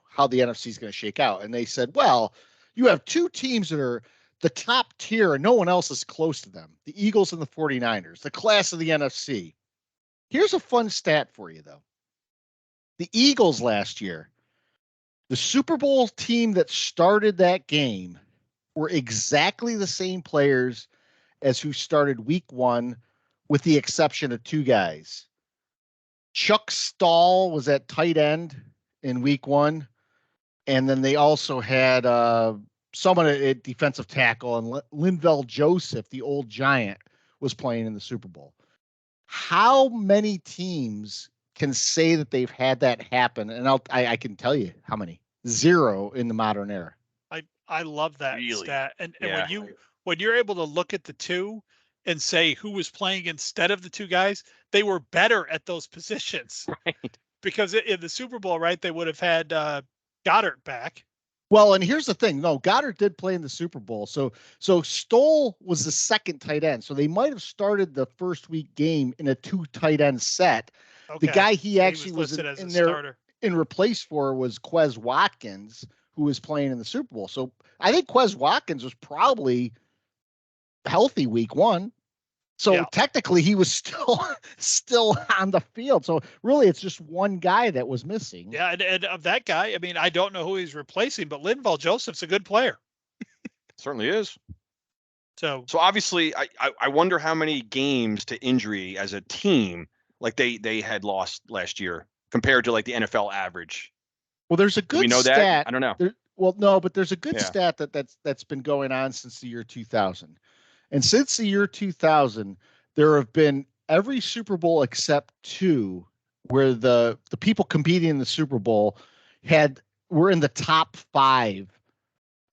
how the NFC is going to shake out. And they said, well, you have 2 teams that are the top tier and no one else is close to them. The Eagles and the 49ers, the class of the NFC. Here's a fun stat for you, though. The Eagles last year, the Super Bowl team that started that game were exactly the same players as who started week 1, with the exception of 2 guys. Chuck Stahl was at tight end in week 1. And then they also had someone at defensive tackle, and Linval Joseph, the old Giant, was playing in the Super Bowl. How many teams can say that they've had that happen? And I can tell you how many. 0 in the modern era. I love that stat. And when you're able to look at the 2 and say who was playing instead of the 2 guys, they were better at those positions. Right. Because in the Super Bowl, right, they would have had Goddard back. Well, and here's the thing. No, Goddard did play in the Super Bowl. So Stoll was the second tight end. So they might have started the first week game in a 2 tight end set. Okay. The guy he actually was in there starter. In replace for was Quez Watkins, who was playing in the Super Bowl. So I think Quez Watkins was probably healthy week 1. So technically he was still on the field. So really it's just one guy that was missing. Yeah. And of that guy, I mean, I don't know who he's replacing, but Linval Joseph's a good player. Certainly is. So obviously I wonder how many games to injury as a team like they had lost last year compared to like the NFL average. Well, there's a good Do we know stat. That? I don't know. No, but there's a good stat that's been going on since the year 2000. And since the year 2000, there have been every Super Bowl except 2 where the people competing in the Super Bowl were in the top 5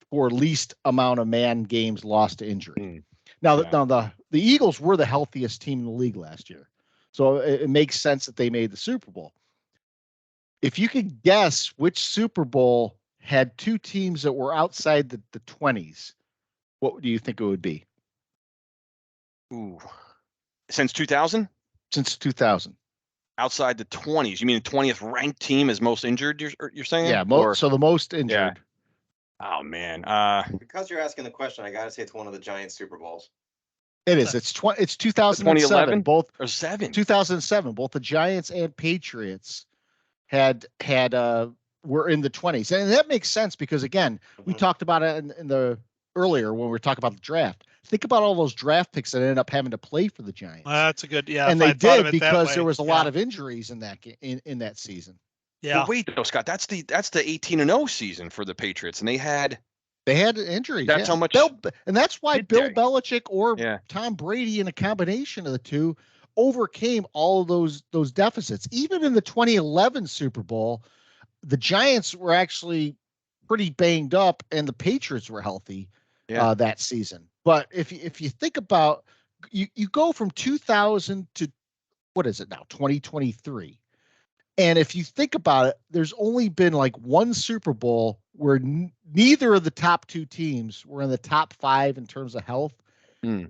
for least amount of man games lost to injury. Now the Eagles were the healthiest team in the league last year. So it makes sense that they made the Super Bowl. If you could guess which Super Bowl had 2 teams that were outside the 20s, what do you think it would be? Since 2000? Since 2000. Outside the 20s. You mean the 20th ranked team is most injured, you're saying? Yeah, so the most injured. Oh, man. Because you're asking the question, I got to say it's one of the Giants Super Bowls. It is. It's 2007. 2011? Both Or 7? 2007. Both the Giants and Patriots had were in the 20s, and that makes sense because again, we talked about it in the earlier when we were talking about the draft. Think about all those draft picks that ended up having to play for the Giants. That's a good, and they did because there was a lot of injuries in that in that season. Yeah. But wait, though, Scott, that's the 18-0 season for the Patriots, and they had injuries. That's how much, and that's why Bill Belichick or Tom Brady, in a combination of the two, overcame all of those deficits. Even in the 2011 Super Bowl, the Giants were actually pretty banged up, and the Patriots were healthy that season. But if you think about, you go from 2000 to what is it now, 2023, and if you think about it, there's only been like one Super Bowl where neither of the top two teams were in the top 5 in terms of health.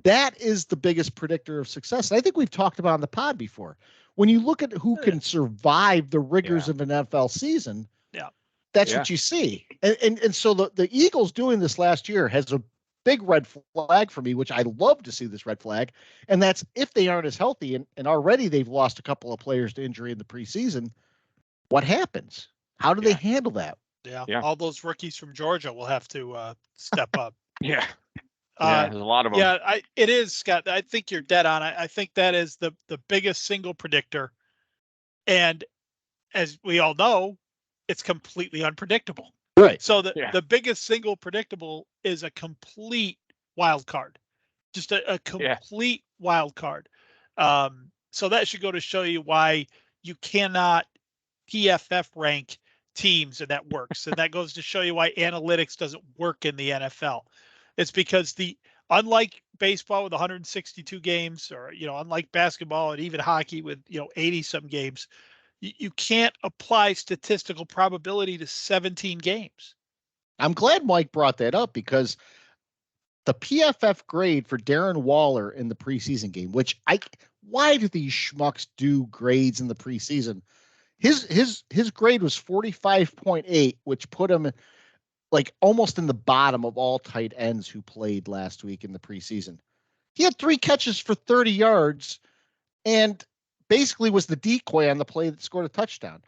That is the biggest predictor of success. And I think we've talked about on the pod before. When you look at who can survive the rigors of an NFL season, that's what you see. And so the Eagles doing this last year has a big red flag for me, which I love to see this red flag. And that's if they aren't as healthy, and already they've lost a couple of players to injury in the preseason, what happens? How do they handle that? Yeah. All those rookies from Georgia will have to step up. Yeah, there's a lot of them. Yeah, it is, Scott. I think you're dead on. I think that is the biggest single predictor. And as we all know, it's completely unpredictable. Right. So the biggest single predictable is a complete wild card, just a complete wild card. So that should go to show you why you cannot PFF rank teams, and that works. And that goes to show you why analytics doesn't work in the NFL. It's because unlike baseball with 162 games, or unlike basketball and even hockey with 80 some games, you can't apply statistical probability to 17 games. I'm glad Mike brought that up because the PFF grade for Darren Waller in the preseason game, why do these schmucks do grades in the preseason? His grade was 45.8, which put him like almost in the bottom of all tight ends who played last week in the preseason. He had 3 catches for 30 yards and basically was the decoy on the play that scored a touchdown.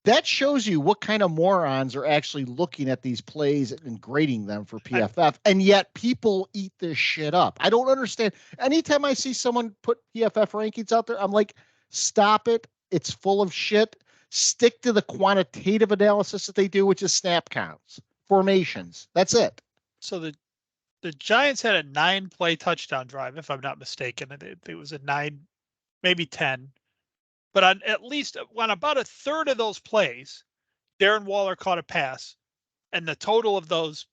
That shows you what kind of morons are actually looking at these plays and grading them for PFF. And yet people eat this shit up. I don't understand. Anytime I see someone put PFF rankings out there, I'm like, stop it. It's full of shit. Stick to the quantitative analysis that they do, which is snap counts, formations. That's it. So the Giants had a 9-play touchdown drive, if I'm not mistaken. It was a 9, maybe 10. But on about a third of those plays, Darren Waller caught a pass, and the total of those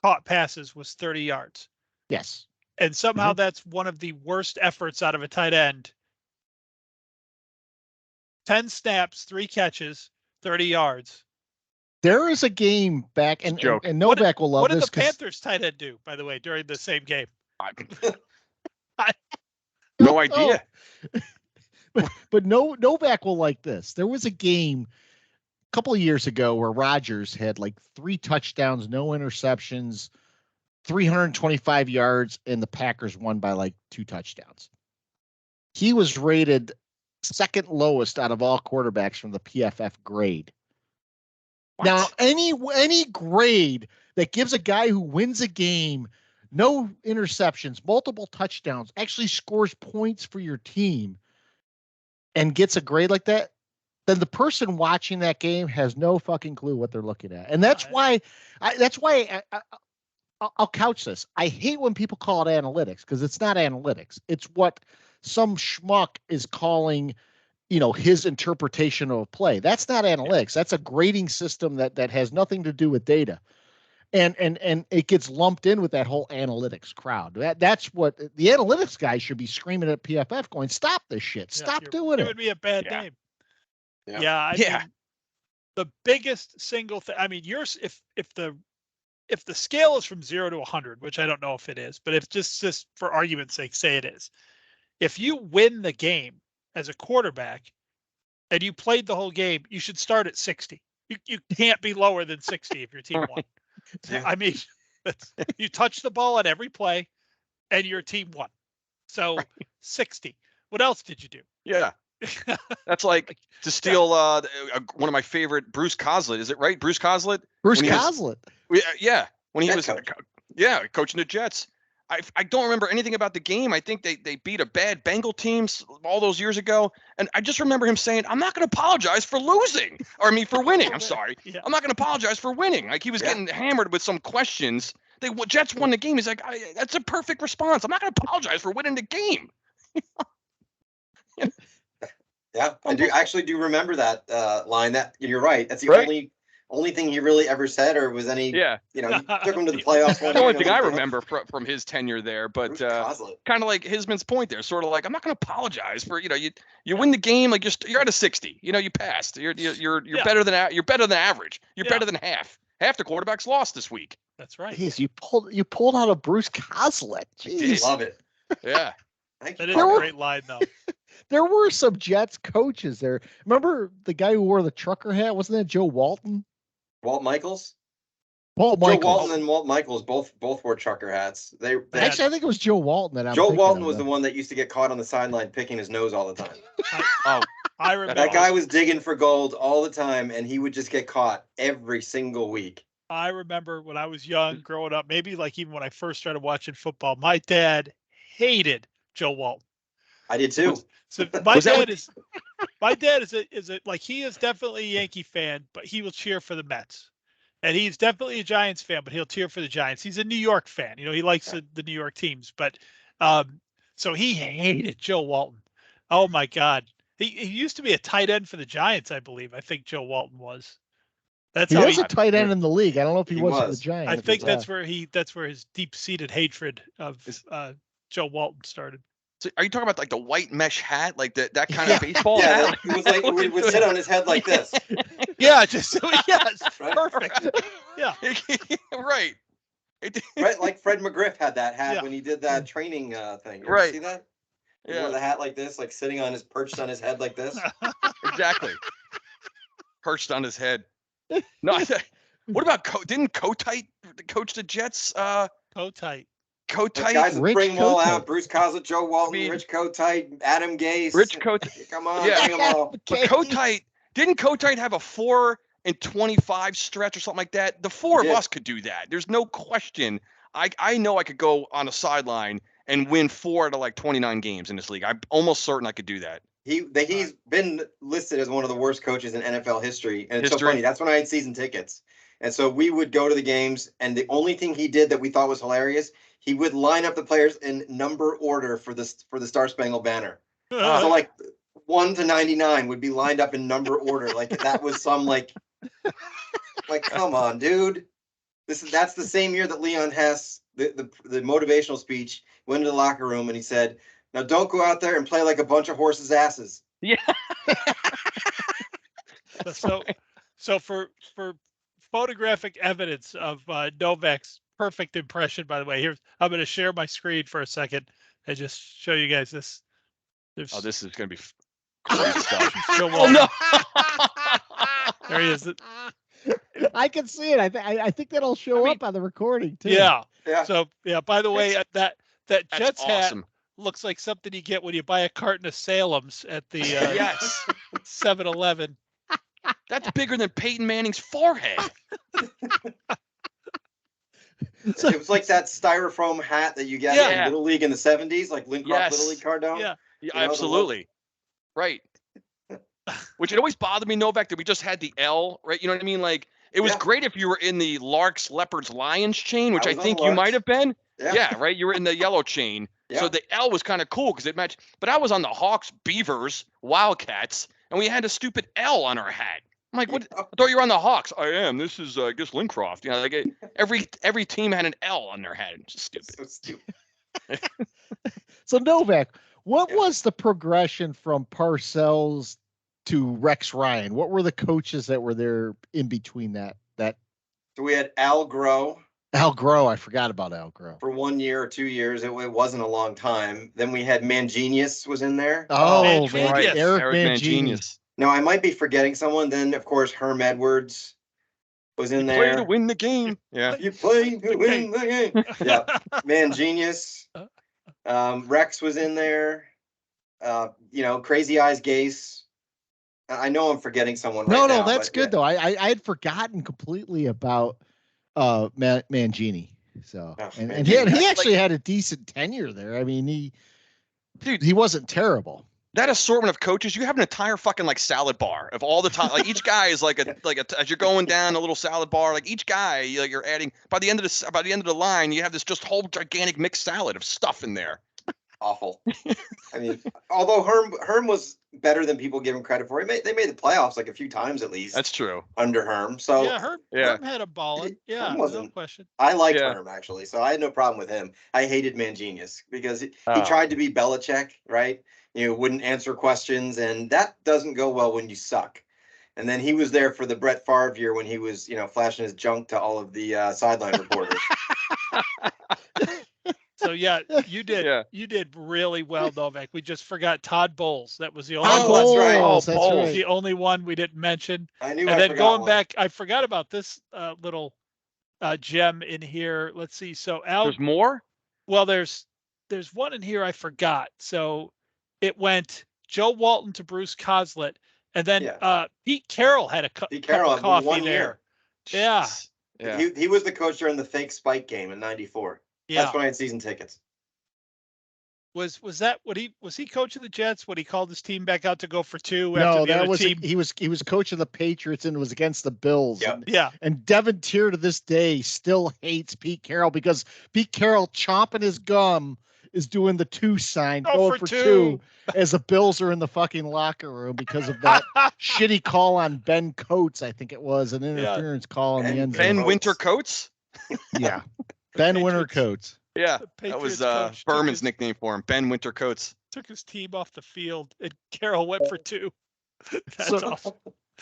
caught passes was 30 yards. Yes. And somehow that's one of the worst efforts out of a tight end. 10 snaps, 3 catches, 30 yards. There is a game back, and Novak will love this. What did the Panthers tight end do, by the way, during the same game? No idea. But Novak will like this. There was a game a couple of years ago where Rodgers had like 3 touchdowns, no interceptions, 325 yards, and the Packers won by like 2 touchdowns. He was rated second lowest out of all quarterbacks from the PFF grade. What? Now, any grade that gives a guy who wins a game, no interceptions, multiple touchdowns, actually scores points for your team, and gets a grade like that, then the person watching that game has no fucking clue what they're looking at. And that's why I'll couch this. I hate when people call it analytics, because it's not analytics. It's what some schmuck is calling, his interpretation of a play. That's not analytics. That's a grading system that has nothing to do with data. And it gets lumped in with that whole analytics crowd. That's what the analytics guys should be screaming at PFF, going, "Stop this shit! Stop doing it." It would be a bad name. Yeah. I mean, the biggest single thing. I mean, if the scale is from 0 to 100, which I don't know if it is, but if just for argument's sake, say it is, if you win the game as a quarterback and you played the whole game, you should start at 60. You can't be lower than 60 if your team won. Yeah. I mean, you touch the ball on every play and your team won. So 60. What else did you do? Yeah. That's like to steal one of my favorite, Bruce Coslett. Is it right? Bruce Coslett? Bruce Coslett. Yeah. When he was coach. Coaching the Jets. I don't remember anything about the game. I think they beat a bad Bengal team all those years ago. And I just remember him saying, I'm not going to apologize for losing. Or for winning. I'm sorry. Yeah. I'm not going to apologize for winning. Like he was getting hammered with some questions. Jets won the game. He's like, that's a perfect response. I'm not going to apologize for winning the game. Yeah, I actually do remember that line. That you're right. That's the only thing he really ever said, or was any. Yeah. He took him to the playoffs. The only thing I remember from his tenure there, but kind of like Hisman's point there, sort of like I'm not going to apologize for you win the game, like you're at a 60. You passed. You're better than average. You're better than half. Half the quarterbacks lost this week. That's right. Jeez, you pulled out a Bruce Coslett. Jeez. Love it. Yeah. That is a great line, though. There were some Jets coaches there. Remember the guy who wore the trucker hat? Wasn't that Joe Walton? Walt Michaels? Walt Michaels. Joe Walton and Walt Michaels both wore trucker hats. Actually, I think it was Joe Walton that Joe Walton was the one that used to get caught on the sideline picking his nose all the time. I remember that guy was digging for gold all the time, and he would just get caught every single week. I remember when I was young, growing up, maybe like even when I first started watching football, my dad hated Joe Walton. I did too. So my dad is like, he is definitely a Yankee fan, but he will cheer for the Mets. And he's definitely a Giants fan, but he'll cheer for the Giants. He's a New York fan. He likes the New York teams. But so he hated Joe Walton. Oh my God. He used to be a tight end for the Giants, I believe. I think Joe Walton was. He was a tight end in the league. I don't know if he was for the Giants. I think that's where his deep-seated hatred of Joe Walton started. So are you talking about like the white mesh hat, like that kind of baseball hat? Hat? It was like it would sit on his head like this. Yes, perfect. Yeah, right. Right, like Fred McGriff had that hat when he did that training thing. You ever see that? He wore the hat like this, like sitting perched on his head like this. Exactly. Perched on his head. No, what about didn't Kotite coach the Jets? Kotite. Guys that bring them all out. Bruce Coslett, Joe Walton, Rich Kotite, Adam Gase. Rich Kotite. Come on, bring them all. But didn't Kotite have a 4-25 stretch or something like that? The four of us could do that. There's no question. I know I could go on a sideline and win 4 out of like 29 games in this league. I'm almost certain I could do that. He's been listed as one of the worst coaches in NFL history. And it's so funny. That's when I had season tickets. And so we would go to the games, and the only thing he did that we thought was hilarious, he would line up the players in number order for the Star Spangled Banner. So like 1 to 99 would be lined up in number order. Like that was some like come on, dude. That's the same year that Leon Hess, the motivational speech, went into the locker room and he said, "Now don't go out there and play like a bunch of horses' asses." Yeah. So for photographic evidence of Novak's perfect impression, by the way, I'm going to share my screen for a second and just show you guys this. This is going to be great stuff. Oh no! There he is. I can see it. I think that'll show up on the recording too. Yeah. So by the way, that Jets awesome. Hat looks like something you get when you buy a carton of Salem's at the 7-Eleven. That's bigger than Peyton Manning's forehead. So it was like that styrofoam hat that you get in Little League in the 70s, like Lincroft Little League Cardone. Yeah, absolutely. Right. Which it always bothered me, Novak, that we just had the L, right? You know what I mean? Like, it was great if you were in the Larks, Leopards, Lions chain, which I think you might have been. Yeah, right? You were in the yellow chain. Yeah. So the L was kind of cool because it matched. But I was on the Hawks, Beavers, Wildcats, and we had a stupid L on our hat. I'm like, what? I thought you were on the Hawks. I am. This is, I guess, Lincroft. You know, like every team had an L on their hat. It's just stupid. So stupid. So Novak, what was the progression from Parcells to Rex Ryan? What were the coaches that were there in between that? So we had Al Groh. Al Groh. I forgot about Al Groh. For 1 year or 2 years. It wasn't a long time. Then we had Mangenius was in there. Oh, Mangenius. man. Right. Eric Mangini. Mangenius. Now, I might be forgetting someone. Then, of course, Herm Edwards was in Play to there. win the game. Yeah. You play to win the game. Yeah. Mangenius. Rex was in there. Crazy Eyes Gase. I know I'm forgetting someone right now. No, that's good though. I had forgotten completely about Mangini. So and he actually had a decent tenure there. I mean, he wasn't terrible. That assortment of coaches, you have an entire fucking like salad bar of all the time. Like each guy is like a as you're going down a little salad bar. Like each guy, you're adding by the end of the line, you have this just whole gigantic mixed salad of stuff in there. Awful. I mean, although Herm was better than people give him credit for. They made the playoffs like a few times at least. That's true. Under Herm. So yeah, Herm had a ball. Yeah, no question. I liked Herm actually, so I had no problem with him. I hated Mangenius because he tried to be Belichick, right? Wouldn't answer questions, and that doesn't go well when you suck. And then he was there for the Brett Favre year when he was, flashing his junk to all of the sideline reporters. So yeah, you did. Yeah. You did really well, Novak. We just forgot Todd Bowles. That was the only one. That's right. Bowles, right. The only one we didn't mention. I knew. And then going back, I forgot about this little gem in here. Let's see. So there's more. Well, there's one in here I forgot. So it went Joe Walton to Bruce Coslett, and then Pete Carroll had a cup of coffee 1 there. Year. Yeah. He was the coach during the fake spike game in '94. Yeah. That's when I had season tickets. Was that what was he coach of the Jets when he called his team back out to go for two? No, after the that other was team? He was coach of the Patriots and it was against the Bills. Yep. And Devin Tier to this day still hates Pete Carroll because Pete Carroll chomping his gum is doing the 2 sign, going for two as the Bills are in the fucking locker room because of that shitty call on Ben Coates. I think it was an interference call in the end zone. Ben Winter Coates. Yeah. Ben Winter Coates. Yeah, that was Berman's nickname for him, Ben Winter Coates. Took his team off the field, and Carroll went for 2. That's awesome.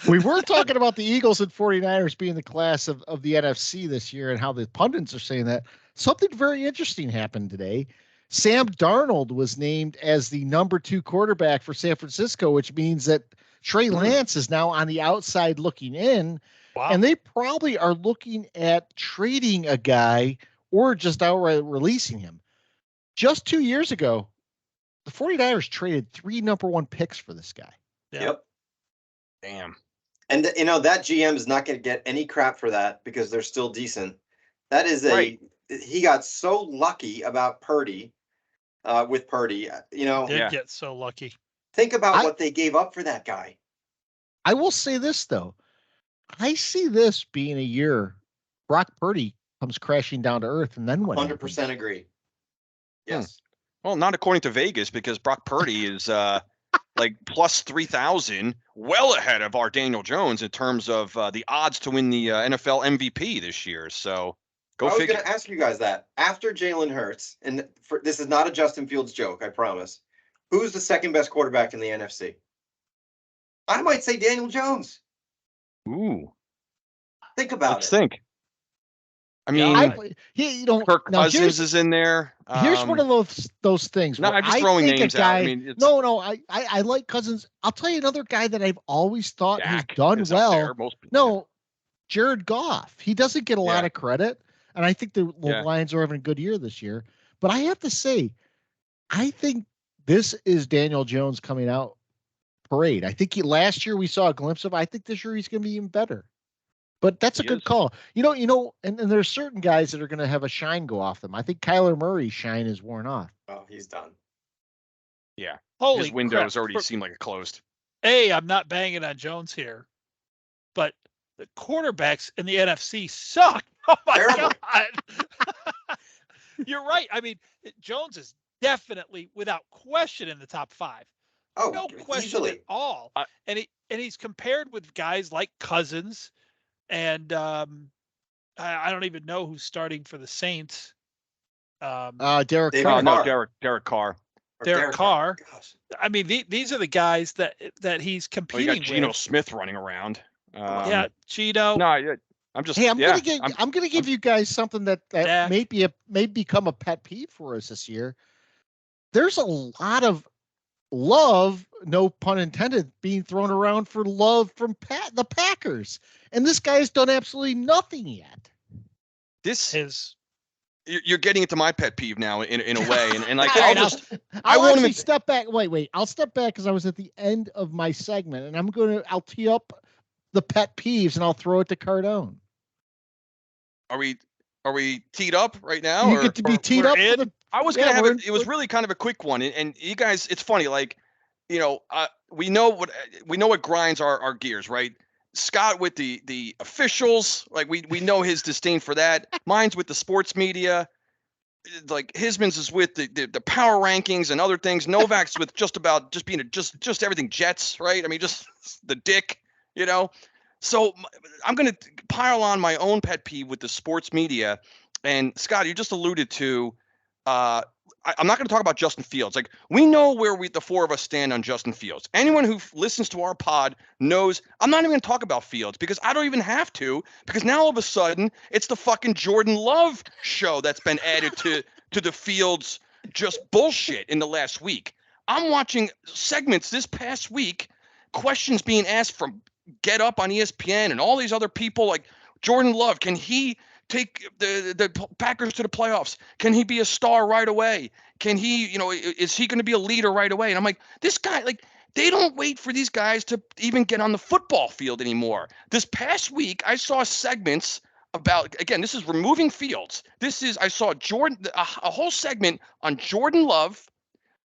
We were talking about the Eagles and 49ers being the class of the NFC this year and how the pundits are saying that. Something very interesting happened today. Sam Darnold was named as the number 2 quarterback for San Francisco, which means that Trey Lance is now on the outside looking in. Wow. And they probably are looking at trading a guy or just outright releasing him. Just 2 years ago, the 49ers traded 3 number 1 picks for this guy. Yep. Damn. And that GM is not going to get any crap for that because they're still decent. That is he got so lucky about Purdy, with Purdy, Did get so lucky. Think about what they gave up for that guy. I will say this though. I see this being a year Brock Purdy comes crashing down to earth, and then what? 100% agree. Yes. Well, not according to Vegas, because Brock Purdy is like plus 3,000, well ahead of our Daniel Jones in terms of the odds to win the NFL MVP this year. So go figure. I was going to ask you guys that after Jalen Hurts, and this is not a Justin Fields joke, I promise. Who's the second best quarterback in the NFC? I might say Daniel Jones. Ooh. Think about Let's think. I mean, Kirk Cousins is in there. Here's one of those things. No, I'm just throwing names out. I mean, I like Cousins. I'll tell you another guy that I've always thought has done well. Jared Goff. He doesn't get a lot of credit, and I think the Lions are having a good year this year. But I have to say, I think this is Daniel Jones coming out parade. I think last year we saw a glimpse of. I think this year he's going to be even better. But that's a good call. And there's certain guys that are going to have a shine go off them. I think Kyler Murray's shine is worn off. Oh, he's done. Yeah. Holy His windows already seem like it closed. I'm not banging on Jones here, but the quarterbacks in the NFC suck. Oh, my God. You're right. I mean, Jones is definitely, without question, in the top 5. Oh, no question at all. And he's compared with guys like Cousins. And I don't even know who's starting for the Saints. Derek Carr. No, Derek Carr. Derek Carr. Gosh. I mean, these are the guys that he's competing with. You got Geno Smith running around. Geno. No, Hey, I'm yeah, gonna give you guys something that Yeah. may become a pet peeve for us this year. There's a lot of love, no pun intended, being thrown around for love from the Packers, and this guy's done absolutely nothing yet. this Is you're getting into my pet peeve now in a way, and like All right, I I'll won't actually even step back. Wait. I'll step back because I was at the end of my segment, and I'll tee up the pet peeves, and I'll throw it to Cardone. Are we teed up right now? You get to be teed we're up for in? the. I was gonna have it. It was really kind of a quick one, and you guys, it's funny. Like, we know what grinds our gears, right? Scott with the officials, like we know his disdain for that. Mine's with the sports media. Like Hisman's is with the power rankings and other things. Novak's with just being just everything Jets, right? I mean, just the dick, you know. So I'm going to pile on my own pet peeve with the sports media. And Scott, you just alluded to, I'm not going to talk about Justin Fields. Like, we know where the four of us stand on Justin Fields. Anyone who listens to our pod knows I'm not even going to talk about Fields because I don't even have to, because now all of a sudden it's the fucking Jordan Love show that's been added to the Fields just bullshit in the last week. I'm watching segments this past week, questions being asked from Get Up on ESPN and all these other people, like Jordan Love, can he take the Packers to the playoffs? Can he be a star right away? Can he, is he going to be a leader right away? And I'm like, this guy, like, they don't wait for these guys to even get on the football field anymore. This past week, I saw segments about, again, this is removing Fields. I saw a whole segment on Jordan Love,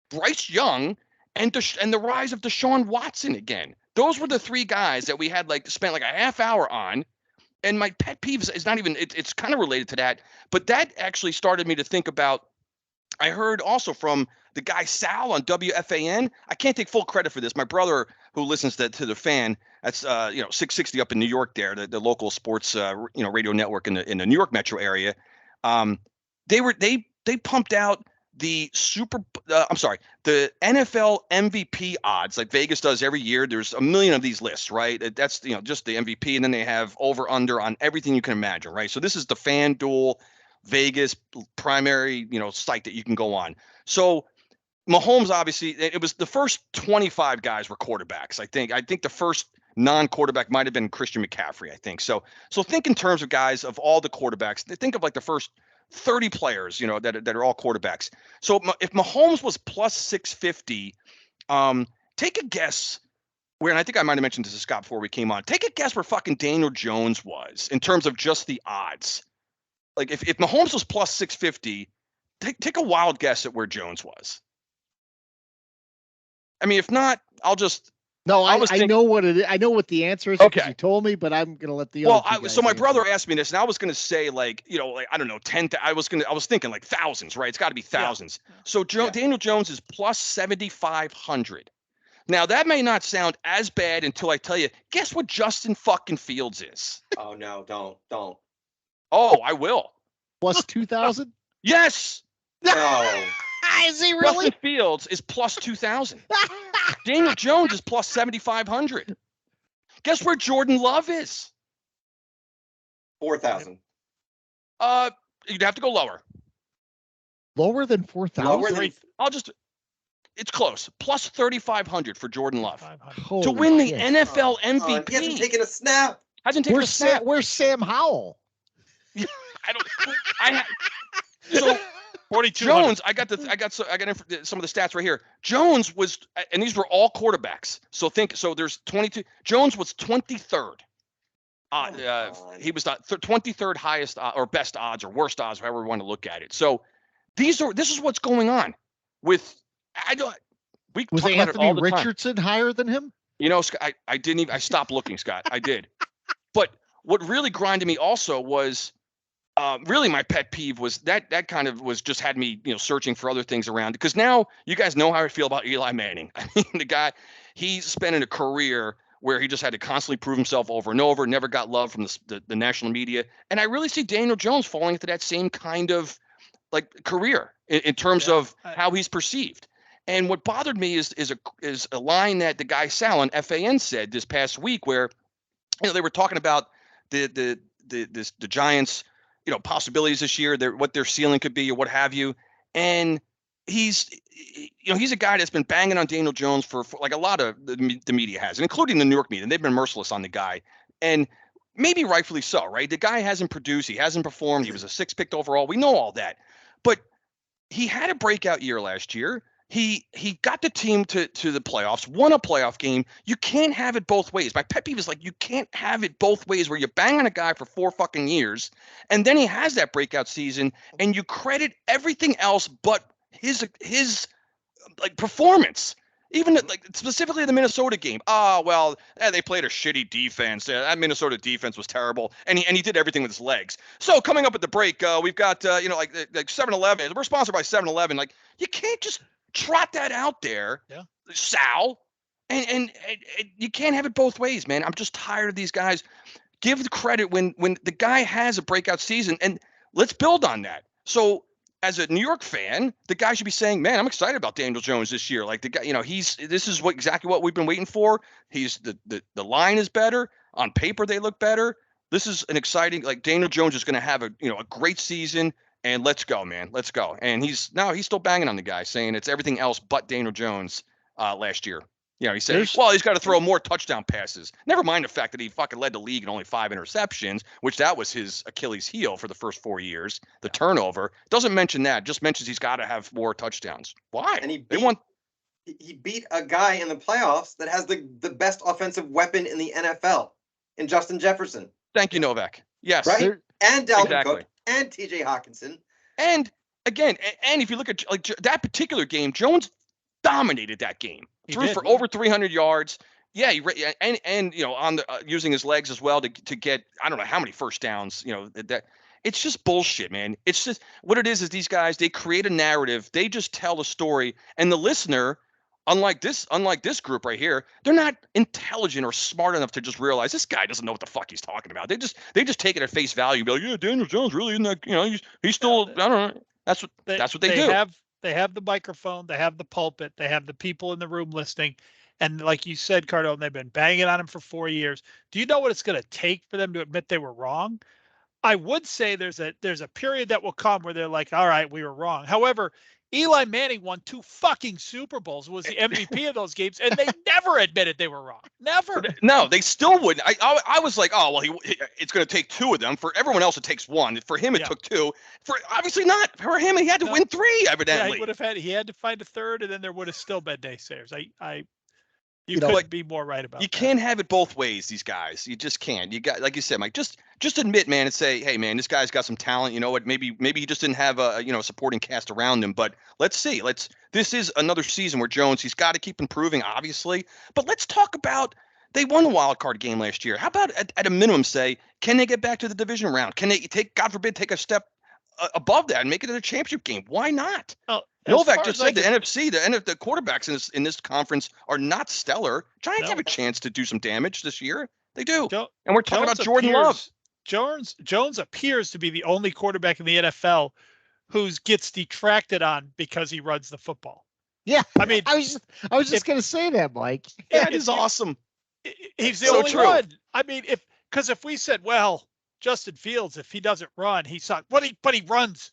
Bryce Young, and the rise of Deshaun Watson again. Those were the three guys that we had spent a half hour on. And my pet peeves is not even, it's kind of related to that, but that actually started me to think about, I heard also from the guy Sal on WFAN. I can't take full credit for this. My brother, who listens to the Fan, that's 660 up in New York there, the local sports radio network in the New York metro area. They pumped out the the NFL MVP odds like Vegas does every year. There's a million of these lists, right? That's just the MVP, and then they have over under on everything you can imagine, right? So this is the FanDuel Vegas primary site that you can go on. So Mahomes, obviously, it was the first 25 guys were quarterbacks. I think the first non-quarterback might have been Christian McCaffrey, I think. So think in terms of guys of all the quarterbacks. Think of the first 30 players, that are all quarterbacks. So if Mahomes was plus 650, take a guess where, and I think I might have mentioned this to Scott before we came on, take a guess where fucking Daniel Jones was in terms of just the odds. Like if Mahomes was plus 650, take a wild guess at where Jones was. I mean, if not, I'll just. No, I know what it is. I know what the answer is because you told me, but I'm gonna let the other. Well, so my brother asked me this, and I was gonna say I don't know, 10. I was thinking thousands, right? It's got to be thousands. Yeah. So Daniel Jones is plus 7,500. Now that may not sound as bad until I tell you. Guess what Justin fucking Fields is? Oh no, don't. Oh, I will. Plus 2,000? Yes. No. Is he really? Justin Fields is plus 2,000. Daniel Jones is plus 7,500. Guess where Jordan Love is? 4,000. You'd have to go lower. Lower than 4,000? It's close. Plus 3,500 for Jordan Love. To win the NFL MVP. He hasn't taken a snap. Where's Sam Howell? So 42 Jones, I got some of the stats right here. Jones was, and these were all quarterbacks. So there's 22. Jones was 23rd. He was the 23rd highest or best odds or worst odds, however we want to look at it. So this is what's going on with. Was Anthony Richardson higher than him? Scott, I didn't even. I stopped looking, Scott. I did. But what really grinded me also was. Really, my pet peeve was that kind of was just had me, searching for other things around, because now you guys know how I feel about Eli Manning. I mean, the guy, he's spending a career where he just had to constantly prove himself over and over, never got love from the national media. And I really see Daniel Jones falling into that same kind of career in terms of how he's perceived. And what bothered me is a line that the guy Sal on FAN said this past week, where they were talking about the the Giants, possibilities this year, what their ceiling could be or what have you. And he's a guy that's been banging on Daniel Jones for like a lot of the media has, including the New York media. And they've been merciless on the guy. And maybe rightfully so, right? The guy hasn't produced. He hasn't performed. He was a 6th pick overall. We know all that. But he had a breakout year last year. He got the team to the playoffs, won a playoff game. You can't have it both ways. My pet peeve is like, you can't have it both ways where you bang on a guy for 4 fucking years and then he has that breakout season and you credit everything else but his like performance. Even like specifically the Minnesota game. They played a shitty defense. That Minnesota defense was terrible, and he did everything with his legs. So coming up at the break, we've got like 7-Eleven. We're sponsored by 7-Eleven. Like you can't just trot that out there, Sal, and you can't have it both ways, man. I'm just tired of these guys. Give the credit when the guy has a breakout season, and let's build on that. So as a New York fan, the guy should be saying, man, I'm excited about Daniel Jones this year. Like the guy, this is exactly what we've been waiting for. He's the line is better on paper. They look better. This is an exciting, like Daniel Jones is going to have a great season and let's go, man. Let's go. And he's still banging on the guy saying it's everything else but Daniel Jones last year. He said, he's got to throw more touchdown passes. Never mind the fact that he fucking led the league in only 5 interceptions, which that was his Achilles heel for the first 4 years. The turnover doesn't mention that; just mentions he's got to have more touchdowns. Why? And he beat a guy in the playoffs that has the best offensive weapon in the NFL, in Justin Jefferson. Thank you, Novak. Yes, right. And Dalvin Cook and T.J. Hawkinson. And again, and if you look at like that particular game, Jones dominated that game. Threw for over 300 yards. Yeah, and on the using his legs as well to get I don't know how many first downs. That it's just bullshit, man. It's just what it is these guys, they create a narrative, they just tell a story, and the listener, unlike this group right here, they're not intelligent or smart enough to just realize this guy doesn't know what the fuck he's talking about. They just take it at face value, be like, yeah, Daniel Jones really isn't that, he's still I don't know. That's what they do. They have the microphone, they have the pulpit, they have the people in the room listening. And like you said, Cardone, they've been banging on him for 4 years. Do you know what it's going to take for them to admit they were wrong? I would say there's a period that will come where they're like, all right, we were wrong. However, Eli Manning won 2 fucking Super Bowls, was the MVP of those games, and they never admitted they were wrong. Never. No, they still wouldn't. I was like, oh, well, it's going to take 2 of them. For everyone else, it takes 1. For him, it took 2. For obviously not. For him, he had to win 3, evidently. Yeah, he had to find a 3rd, and then there would have still been naysayers. You couldn't be more right about you that. Can't have it both ways, these guys. You just can't. You got, like you said, Mike, just admit, man, and say, hey, man, this guy's got some talent. You know what? Maybe he just didn't have a supporting cast around him. But let's see. This is another season where Jones, he's got to keep improving, obviously. But let's talk about, they won a wild card game last year. How about at a minimum say, can they get back to the division round? Can they God forbid, take a step above that and make it a championship game? Why not? Well, Novak just said the NFC, the quarterbacks in this conference are not stellar. Giants have a chance to do some damage this year. They do. And we're talking about Jordan Love. Jones appears to be the only quarterback in the NFL who gets detracted on because he runs the football. Yeah. I mean, I was just going to say that, Mike. That is awesome. He's the only one. I mean, if we said, well, Justin Fields, if he doesn't run, he sucks. But he runs.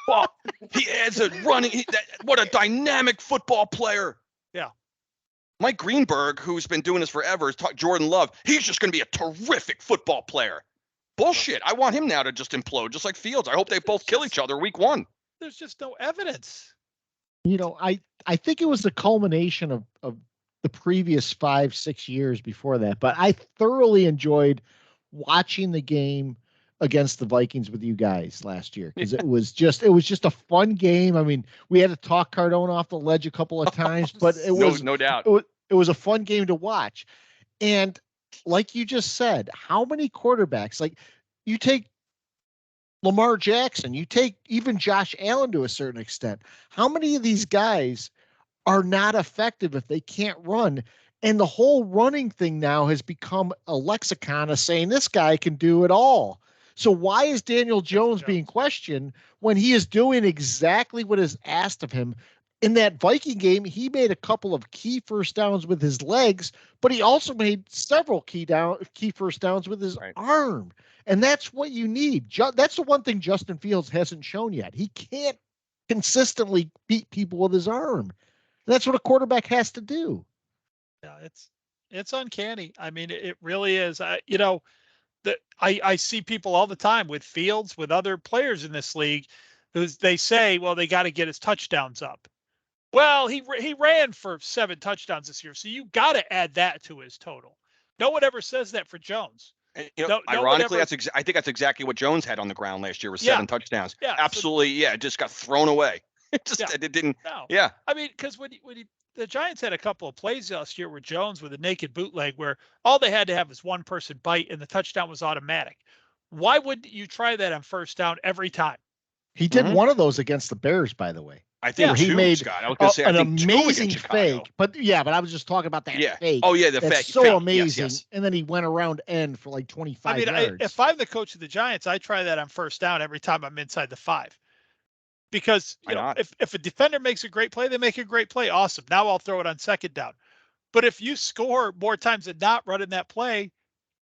Well, he adds a running. What a dynamic football player. Yeah. Mike Greenberg, who's been doing this forever, has talked Jordan Love. He's just going to be a terrific football player. Bullshit. I want him now to just implode, just like Fields. I hope they both kill each other week 1. There's just no evidence. I think it was the culmination of the previous 5-6 years before that, but I thoroughly enjoyed watching the game against the Vikings with you guys last year, because it was just a fun game. I mean, we had to talk Cardone off the ledge a couple of times, but it was no doubt. It was a fun game to watch. And like you just said, how many quarterbacks, like you take Lamar Jackson, you take even Josh Allen to a certain extent, how many of these guys are not effective if they can't run? And the whole running thing now has become a lexicon of saying this guy can do it all. So why is Daniel Jones being questioned when he is doing exactly what is asked of him in that Viking game, he made a couple of key first downs with his legs, but he also made several key first downs with his arm. And that's what you need. That's the one thing Justin Fields hasn't shown yet. He can't consistently beat people with his arm. That's what a quarterback has to do. Yeah, it's uncanny. I mean, it really is. I see people all the time with Fields, with other players in this league, they say, well, they got to get his touchdowns up. Well, he ran for 7 touchdowns this year, so you got to add that to his total. No one ever says that for Jones. And, ironically, I think that's exactly what Jones had on the ground last year with 7 touchdowns. Yeah, absolutely. It just got thrown away. It didn't. No. Yeah. I mean, because when the Giants had a couple of plays last year with Jones with a naked bootleg where all they had to have was one person bite and the touchdown was automatic. Why would you try that on first down every time? He did one of those against the Bears, by the way. I think he made Scott. I was going to say an amazing fake, but I was just talking about that fake. Oh yeah, the That's fake. so amazing. Yes. And then he went around end for like 25 yards. If I'm the coach of the Giants, I try that on first down every time I'm inside the 5. Because if a defender makes a great play, they make a great play. Awesome. Now I'll throw it on second down. But if you score more times than not running that play,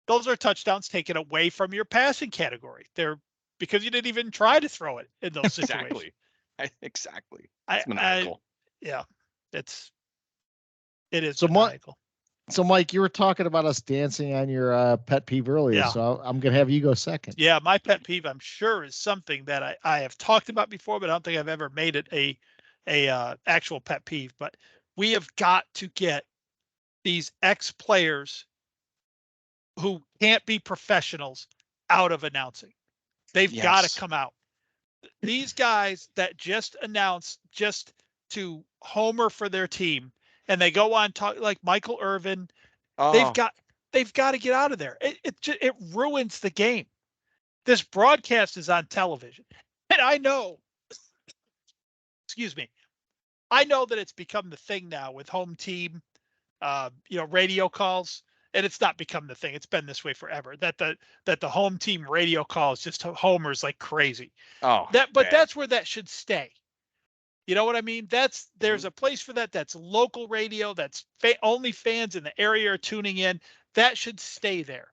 those are touchdowns taken away from your passing category. They're because you didn't even try to throw it in those situations. Exactly. It's maniacal. It is maniacal. So, Mike, you were talking about us dancing on your pet peeve earlier, so I'm going to have you go second. Yeah, my pet peeve, I'm sure, is something that I have talked about before, but I don't think I've ever made it a actual pet peeve. But we have got to get these ex-players who can't be professionals out of announcing. They've got to come out. These guys that just announce just to homer for their team, and they go on talk like Michael Irvin. They've got to get out of there. It ruins the game. This broadcast is on television, and I know. Excuse me. I know that it's become the thing now with home team, radio calls, and it's not become the thing. It's been this way forever. That the home team radio calls just homers like crazy. That's where that should stay. You know what I mean? There's a place for that. That's local radio. That's only fans in the area are tuning in. That should stay there.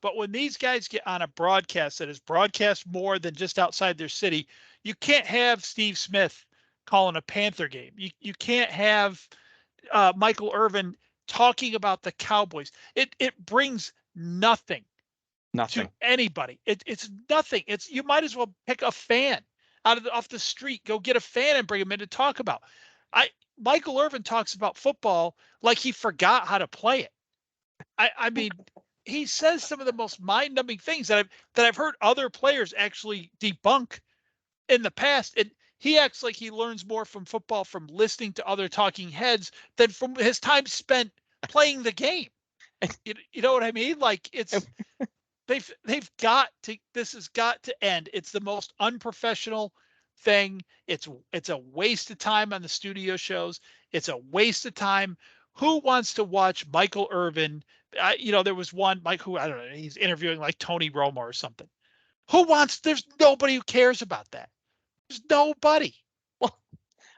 But when these guys get on a broadcast that is broadcast more than just outside their city, you can't have Steve Smith calling a Panther game. You can't have Michael Irvin talking about the Cowboys. It brings nothing to anybody. It's nothing. You might as well pick a fan off the street, go get a fan and bring him in to talk about. Michael Irvin talks about football like he forgot how to play it. I mean, he says some of the most mind-numbing things that I've heard other players actually debunk in the past. And he acts like he learns more from football from listening to other talking heads than from his time spent playing the game. You know what I mean? Like they've got to. This has got to end. It's the most unprofessional thing. It's a waste of time on the studio shows. It's a waste of time. Who wants to watch Michael Irvin? There was one Mike who I don't know. He's interviewing like Tony Romo or something. There's nobody who cares about that. There's nobody. Well,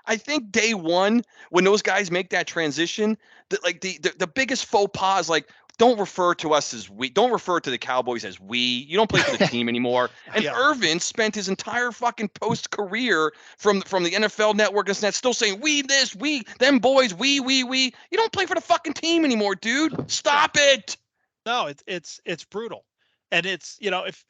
I think day one when those guys make that transition, the biggest faux pas is like, don't refer to us as we. Don't refer to the Cowboys as we. You don't play for the team anymore. And Irvin spent his entire fucking post career from the NFL Network and that still saying we this, we them boys, we. You don't play for the fucking team anymore, dude. Stop it. No, it's brutal, and it's if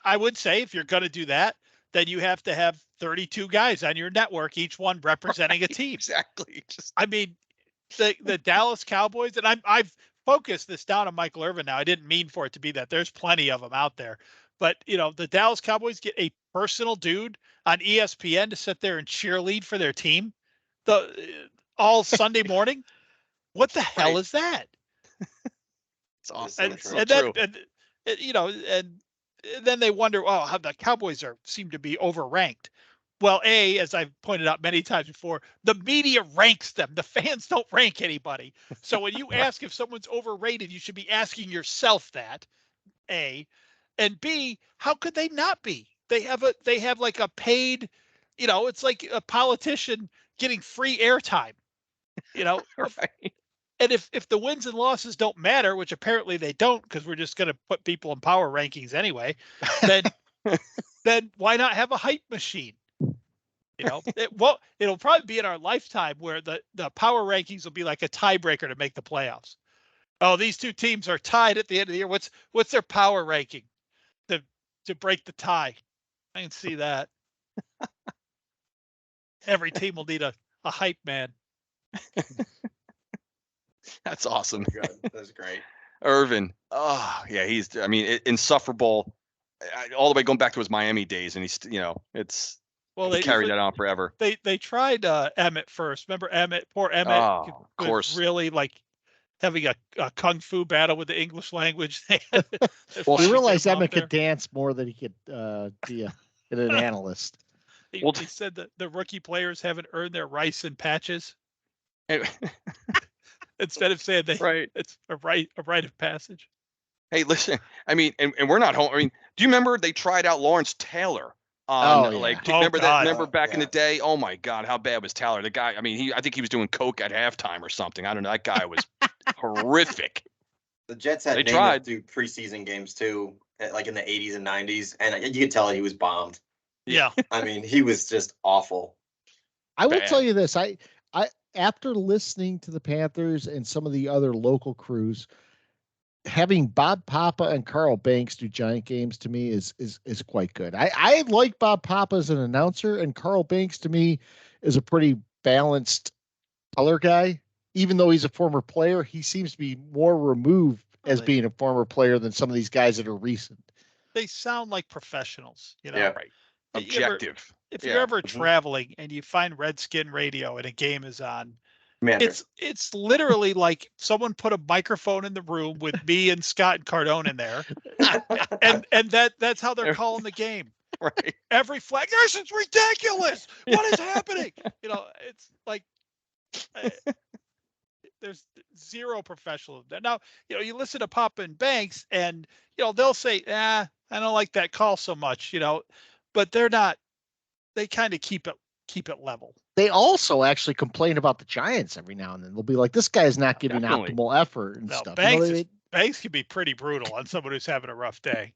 I would say if you're gonna do that, then you have to have 32 guys on your network, each one representing a team. Exactly. I mean, the Dallas Cowboys, and I've focus this down on Michael Irvin now. I didn't mean for it to be that. There's plenty of them out there. But, the Dallas Cowboys get a personal dude on ESPN to sit there and cheerlead for their team all Sunday morning. What the hell is that? It's awesome. And then they wonder, how the Cowboys seem to be overranked. Well, as I've pointed out many times before, the media ranks them. The fans don't rank anybody. So when you ask if someone's overrated, you should be asking yourself that, A. And B, how could they not be? They have like a paid, it's like a politician getting free airtime. Right. And if the wins and losses don't matter, which apparently they don't, because we're just going to put people in power rankings anyway, then why not have a hype machine? It'll probably be in our lifetime where the power rankings will be like a tiebreaker to make the playoffs. Oh, these two teams are tied at the end of the year. What's their power ranking to break the tie? I can see that. Every team will need a hype man. That's awesome. Good. That's great. Irvin. Oh, yeah. He's, I mean, insufferable all the way going back to his Miami days. And he's, they carried that on forever. They tried Emmett first. Remember Emmett? Poor Emmett. Oh, of course. Really like having a kung fu battle with the English language. Well, we realized Emmett could dance more than he could be an analyst. He said that the rookie players haven't earned their rice in patches. Instead of saying it's a rite of passage. Hey, listen, I mean, and we're not home. I mean, do you remember they tried out Lawrence Taylor? Remember back in the day? Oh my God, how bad was Taylor? The guy, I mean, I think he was doing coke at halftime or something. I don't know. That guy was horrific. The Jets had tried to do preseason games too, like in the 80s and 90s, and you could tell he was bombed. Yeah. I mean, he was just awful. I will tell you this. I after listening to the Panthers and some of the other local crews, having Bob Papa and Carl Banks do Giant games to me is quite good. I like Bob Papa as an announcer, and Carl Banks to me is a pretty balanced color guy. Even though he's a former player, he seems to be more removed as being a former player than some of these guys that are recent. They sound like professionals, Yeah, right. Objective. If you're ever traveling and you find Redskin radio and a game is on, it's literally like someone put a microphone in the room with me and Scott and Cardone in there, and that's how they're calling the game. Right. Every flag. This is ridiculous. What is happening? It's like there's zero professionalism. Now, you listen to Papa and Banks, and they'll say, I don't like that call so much, but they're not. They kind of keep it level. They also actually complain about the Giants every now and then. They'll be like, "This guy is not giving optimal effort and stuff." Banks can be pretty brutal on someone who's having a rough day.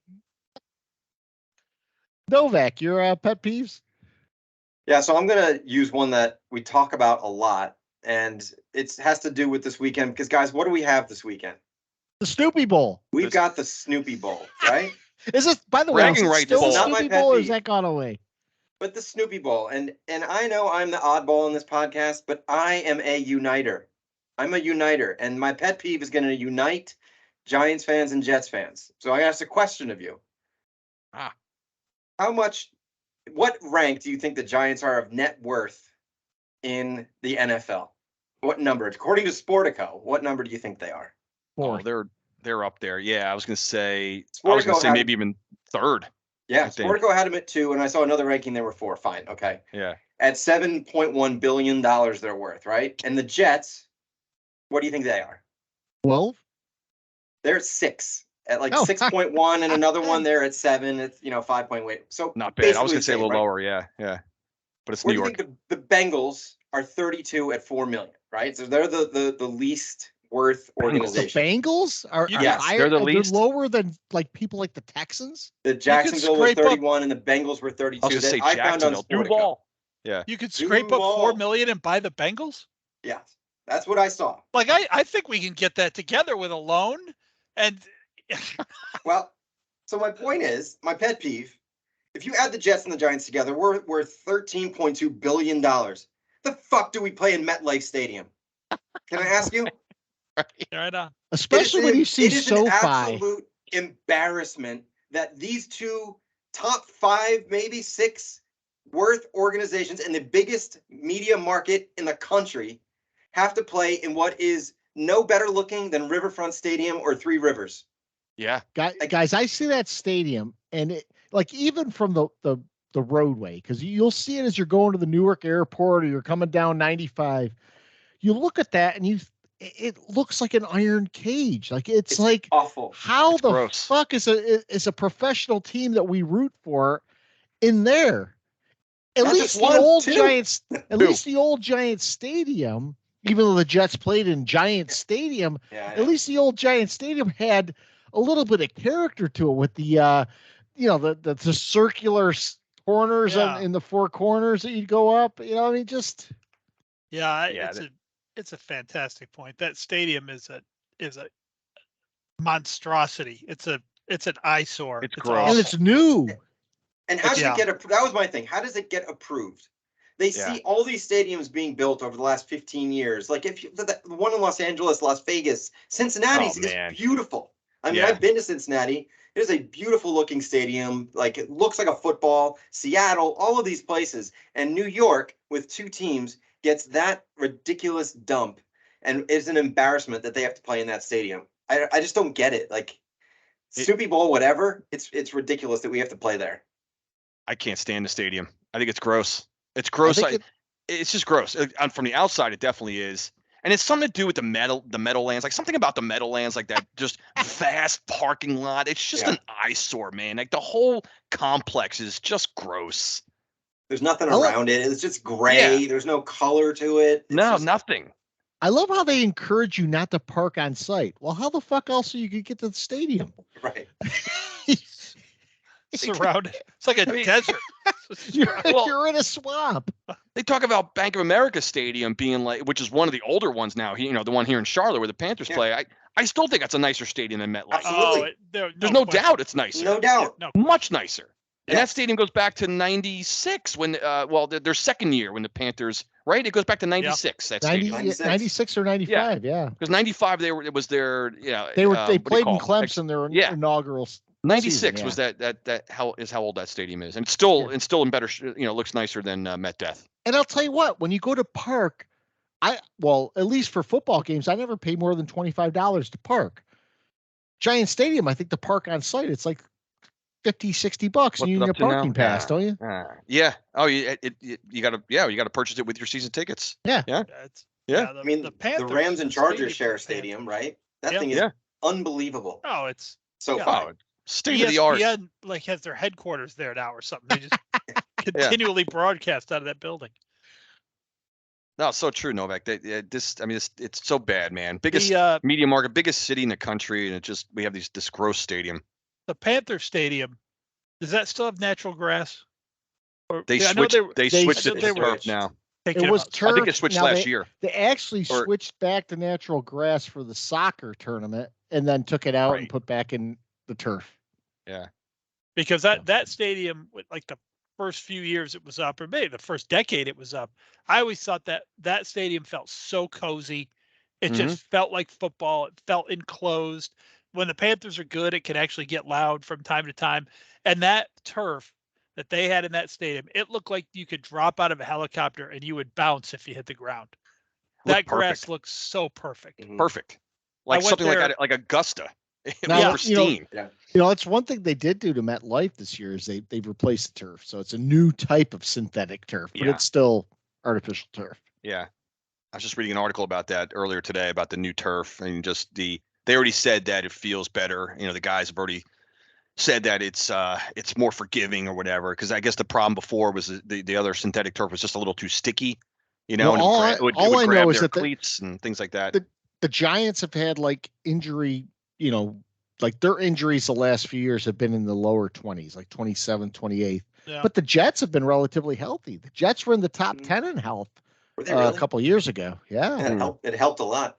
Novak, your pet peeves? Yeah, so I'm gonna use one that we talk about a lot, and it has to do with this weekend. Because guys, what do we have this weekend? The Snoopy Bowl. We've got the Snoopy Bowl, right? Is this, by the way, still the Snoopy Bowl, or has that gone away? But the Snoopy Bowl, and I know I'm the oddball in this podcast, but I am a uniter. I'm a uniter, and my pet peeve is going to unite Giants fans and Jets fans. So I ask a question of you. What rank do you think the Giants are of net worth in the NFL? What number? According to Sportico, what number do you think they are? Oh, they're up there. Yeah, I was going to say maybe even third. Yeah, Sportico had them at 2, and I saw another ranking. They were 4. Fine, okay. Yeah. At $7.1 billion they're worth, right? And the Jets, what do you think they are? 12. They're at 6. At 6.1, and another one there at 7. It's 5.8. So not bad. I was going to say a little lower. Yeah. But it's New York. Do you think the Bengals are 32 at $4 million, right? So they're the least worth organization. The Bengals are higher, they're the least. They're lower than people like the Texans. The Jacksonville was 31 and the Bengals were 32. I was going to say Jacksonville. Duval. Yeah. You could scrape up $4 million and buy the Bengals? Yeah. That's what I saw. I think we can get that together with a loan. And well, so my point is, my pet peeve, if you add the Jets and the Giants together, we're $13.2 billion. The fuck do we play in MetLife Stadium? Can I ask you? Right on. Especially when you see SoFi. It is an absolute embarrassment that these two top 5, maybe 6 worth organizations in the biggest media market in the country have to play in what is no better looking than Riverfront Stadium or Three Rivers. Yeah. Guys, I see that stadium, and it, even from the roadway, because you'll see it as you're going to the Newark airport or you're coming down 95. You look at that and it looks like an iron cage. It's like awful. How it's the gross. Fuck is a professional team that we root for in there? At Not least just the one, old two. Giants, at Two. least the old Giants Stadium, even though the Jets played in Giant Stadium, Yeah, I at know. least the old Giant Stadium had a little bit of character to it with the the circular corners Yeah. in the four corners that you'd go up. You know, I mean, just Yeah, Yeah, it's a fantastic point. That stadium is a monstrosity. It's an eyesore. It's and gross. it's new. And how does Yeah. it get approved? That was my thing. How does it get approved? They Yeah. see all these stadiums being built over the last 15 years. Like if you, the one in Los Angeles, Las Vegas, Cincinnati's is man. beautiful. I mean, Yeah. I've been to Cincinnati. It is a beautiful looking stadium. Like it looks like a football. Seattle, all of these places. And New York, with two teams, gets that ridiculous dump. And it's an embarrassment that they have to play in that stadium. I just don't get it. Like Snoopy Bowl, whatever. It's ridiculous that we have to play there. I can't stand the stadium. I think it's gross. It's gross. It's just gross. From the outside, it definitely is. And it's something to do with the Meadowlands, like something about the Meadowlands, like that just vast parking lot. It's just an eyesore, man. Like the whole complex is just gross. There's nothing around it. It's just gray. Yeah. There's no color to it. It's nothing. I love how they encourage you not to park on site. Well, how the fuck else are you gonna get to the stadium? Right. Surrounded. It's like a desert. You're in a swamp. They talk about Bank of America Stadium being like, which is one of the older ones now. The one here in Charlotte where the Panthers play. I still think that's a nicer stadium than MetLife. Absolutely. There's no doubt it's nicer. No doubt. Much nicer. And that stadium goes back to 96 when, their second year when the Panthers, right? It goes back to 96. That stadium. 96 or 95, yeah. Because 95, it was their, they played in Clemson, their inaugural 96 season, was that how old that stadium is. And it's still in better, looks nicer than Met Death. And I'll tell you what, when you go to park, at least for football games, I never pay more than $25 to park. Giant Stadium, I think the park on site, it's like $50-$60 and you need a parking pass, don't you? Yeah. Oh, you gotta purchase it with your season tickets. Yeah. I mean, the Rams and Chargers share a stadium, right? That thing is unbelievable. Oh, it's so fun. State of the art. ESPN has their headquarters there now or something. They just continually broadcast out of that building. No, so true, Novak. It's so bad, man. Biggest media market, biggest city in the country, and we have this gross stadium. The Panther Stadium, does that still have natural grass? They switched it to turf now. It was turf. I think it switched last year. They actually switched back to natural grass for the soccer tournament, and then took it out and put back in the turf. Yeah, because that stadium, like the first few years it was up, or maybe the first decade it was up, I always thought that stadium felt so cozy. It just felt like football. It felt enclosed. When the Panthers are good, it can actually get loud from time to time. And that turf that they had in that stadium, it looked like you could drop out of a helicopter and you would bounce if you hit the ground. That grass looks so perfect. Perfect. Like something like Augusta. Now, pristine. It's one thing they did do to MetLife this year is they've replaced the turf. So it's a new type of synthetic turf, but it's still artificial turf. Yeah. I was just reading an article about that earlier today about the new turf and they already said that it feels better. The guys have already said that it's more forgiving or whatever. Because I guess the problem before was the other synthetic turf was just a little too sticky. All I know is that cleats and things like that. The Giants have had like injury, like their injuries the last few years have been in the lower 20s, like 27, 28. Yeah. But the Jets have been relatively healthy. The Jets were in the top 10 in health a couple of years ago. Yeah, it helped a lot.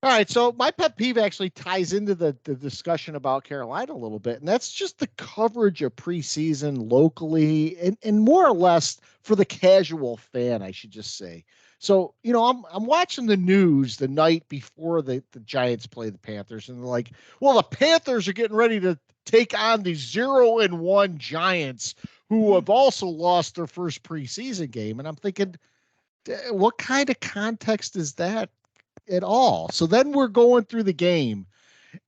All right, so my pet peeve actually ties into the discussion about Carolina a little bit, and that's just the coverage of preseason locally and more or less for the casual fan, I should just say. So, I'm watching the news the night before the Giants play the Panthers, and they're like, well, the Panthers are getting ready to take on the 0-1 Giants, who have also lost their first preseason game. And I'm thinking, what kind of context is that at all? So then we're going through the game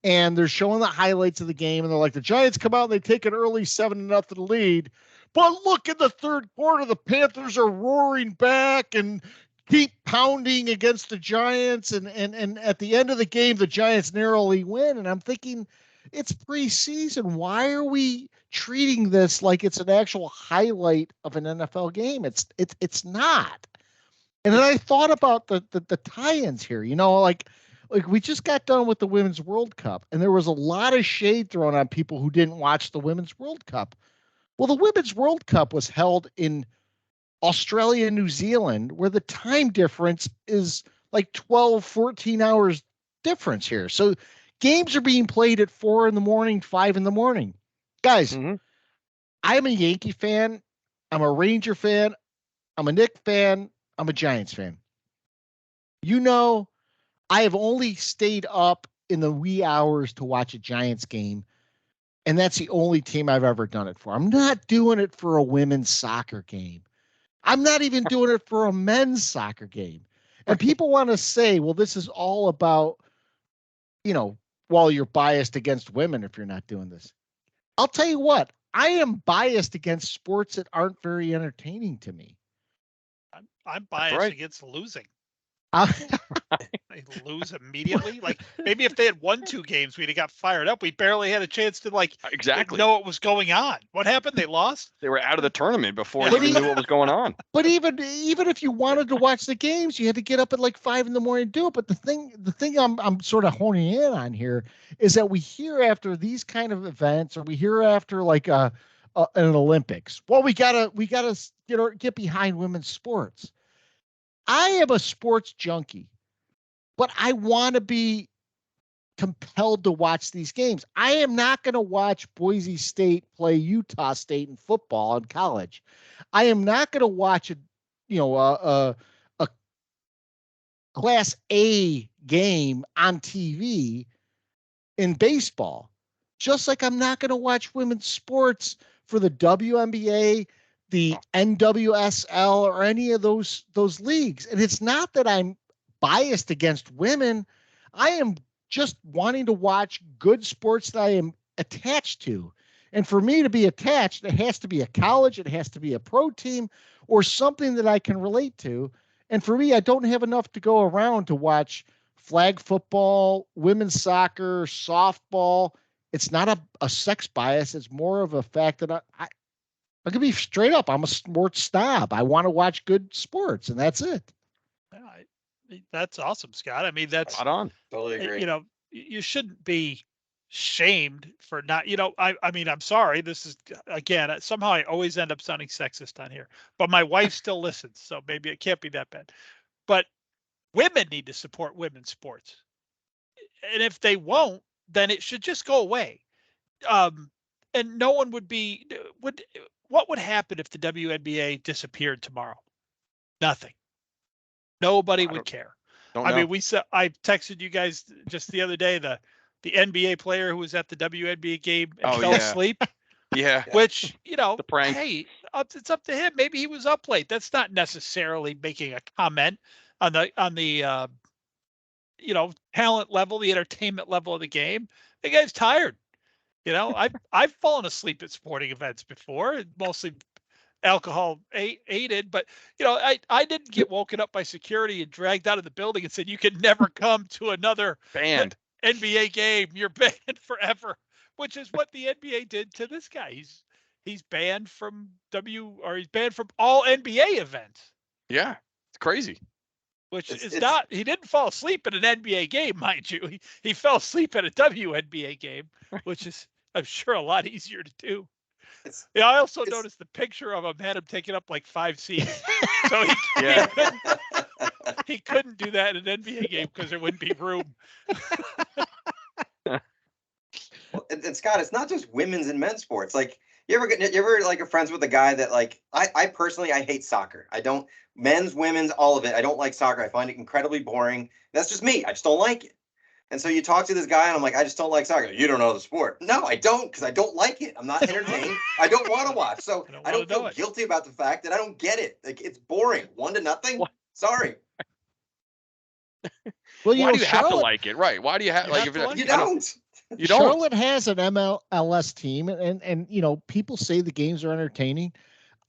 and they're showing the highlights of the game. And they're like, the Giants come out and they take an early 7-0 lead. But look, in the third quarter, the Panthers are roaring back and keep pounding against the Giants. And at the end of the game, the Giants narrowly win. And I'm thinking, it's preseason. Why are we treating this like it's an actual highlight of an NFL game. It's not. And then I thought about the tie-ins here. Like we just got done with the Women's World Cup, and there was a lot of shade thrown on people who didn't watch the Women's World Cup. Well, the Women's World Cup was held in Australia and New Zealand, where the time difference is like 12, 14 hours difference here. So games are being played at 4 a.m, 5 a.m. Guys, I'm a Yankee fan. I'm a Ranger fan. I'm a Knicks fan. I'm a Giants fan. I have only stayed up in the wee hours to watch a Giants game, and that's the only team I've ever done it for. I'm not doing it for a women's soccer game. I'm not even doing it for a men's soccer game. And people want to say, well, this is all about, you're biased against women if you're not doing this. I'll tell you what, I am biased against sports that aren't very entertaining to me. I'm biased against losing. They lose immediately. Like maybe if they had won 2 games, we'd have got fired up. We barely had a chance to know what was going on. What happened? They lost. They were out of the tournament before they even knew what was going on. But even if you wanted to watch the games, you had to get up at like 5 a.m. to do it. But the thing I'm sort of honing in on here is that we hear after these kind of events, or we hear after like an Olympics. Well, we gotta get behind women's sports. I am a sports junkie, but I want to be compelled to watch these games. I am not going to watch Boise State play Utah State in football in college. I am not going to watch a Class A game on TV in baseball, just like I'm not going to watch women's sports for the WNBA, the NWSL, or any of those leagues. And it's not that I'm biased against women. I am just wanting to watch good sports that I am attached to. And for me to be attached, it has to be a college, it has to be a pro team, or something that I can relate to. And for me, I don't have enough to go around to watch flag football, women's soccer, softball. It's not a sex bias. It's more of a fact that I could be straight up. I'm a sports snob. I want to watch good sports, and that's it. Yeah, that's awesome, Scott. I mean, that's spot on. Totally agree. You shouldn't be shamed for not. I mean, I'm sorry. This is again. Somehow I always end up sounding sexist on here, but my wife still listens, so maybe it can't be that bad. But women need to support women's sports, and if they won't, then it should just go away. And no one would. What would happen if the WNBA disappeared tomorrow? Nothing. Nobody would care. I mean, I texted you guys just the other day, the NBA player who was at the WNBA game and fell asleep. Yeah. Which, the prank. Hey, it's up to him. Maybe he was up late. That's not necessarily making a comment on the talent level, the entertainment level of the game. The guy's tired. I've fallen asleep at sporting events before, mostly alcohol aided, but I didn't get woken up by security and dragged out of the building and said, you can never come to another banned NBA game. You're banned forever, which is what the NBA did to this guy. He's banned from he's banned from all NBA events. Yeah. It's crazy. Which he didn't fall asleep at an NBA game, mind you. He fell asleep at a WNBA game, which is, I'm sure, a lot easier to do. I also noticed the picture of him had him taking up like 5 seats. So he couldn't do that in an NBA game because there wouldn't be room. And Scott, it's not just women's and men's sports. Like, you ever like friends with a guy that like I personally hate soccer. I don't men's, women's, all of it. I don't like soccer. I find it incredibly boring. That's just me. I just don't like it. And so you talk to this guy and I'm like, I just don't like soccer. You don't know the sport. No, I don't, because I don't like it. I'm not entertained. I don't want to watch. So I don't feel guilty about the fact that I don't get it. Like, it's boring. 1-0. What? Sorry. Well, why do you have to like it? Right. Why do you have you don't. You don't. Charlotte has an MLS team, and people say the games are entertaining.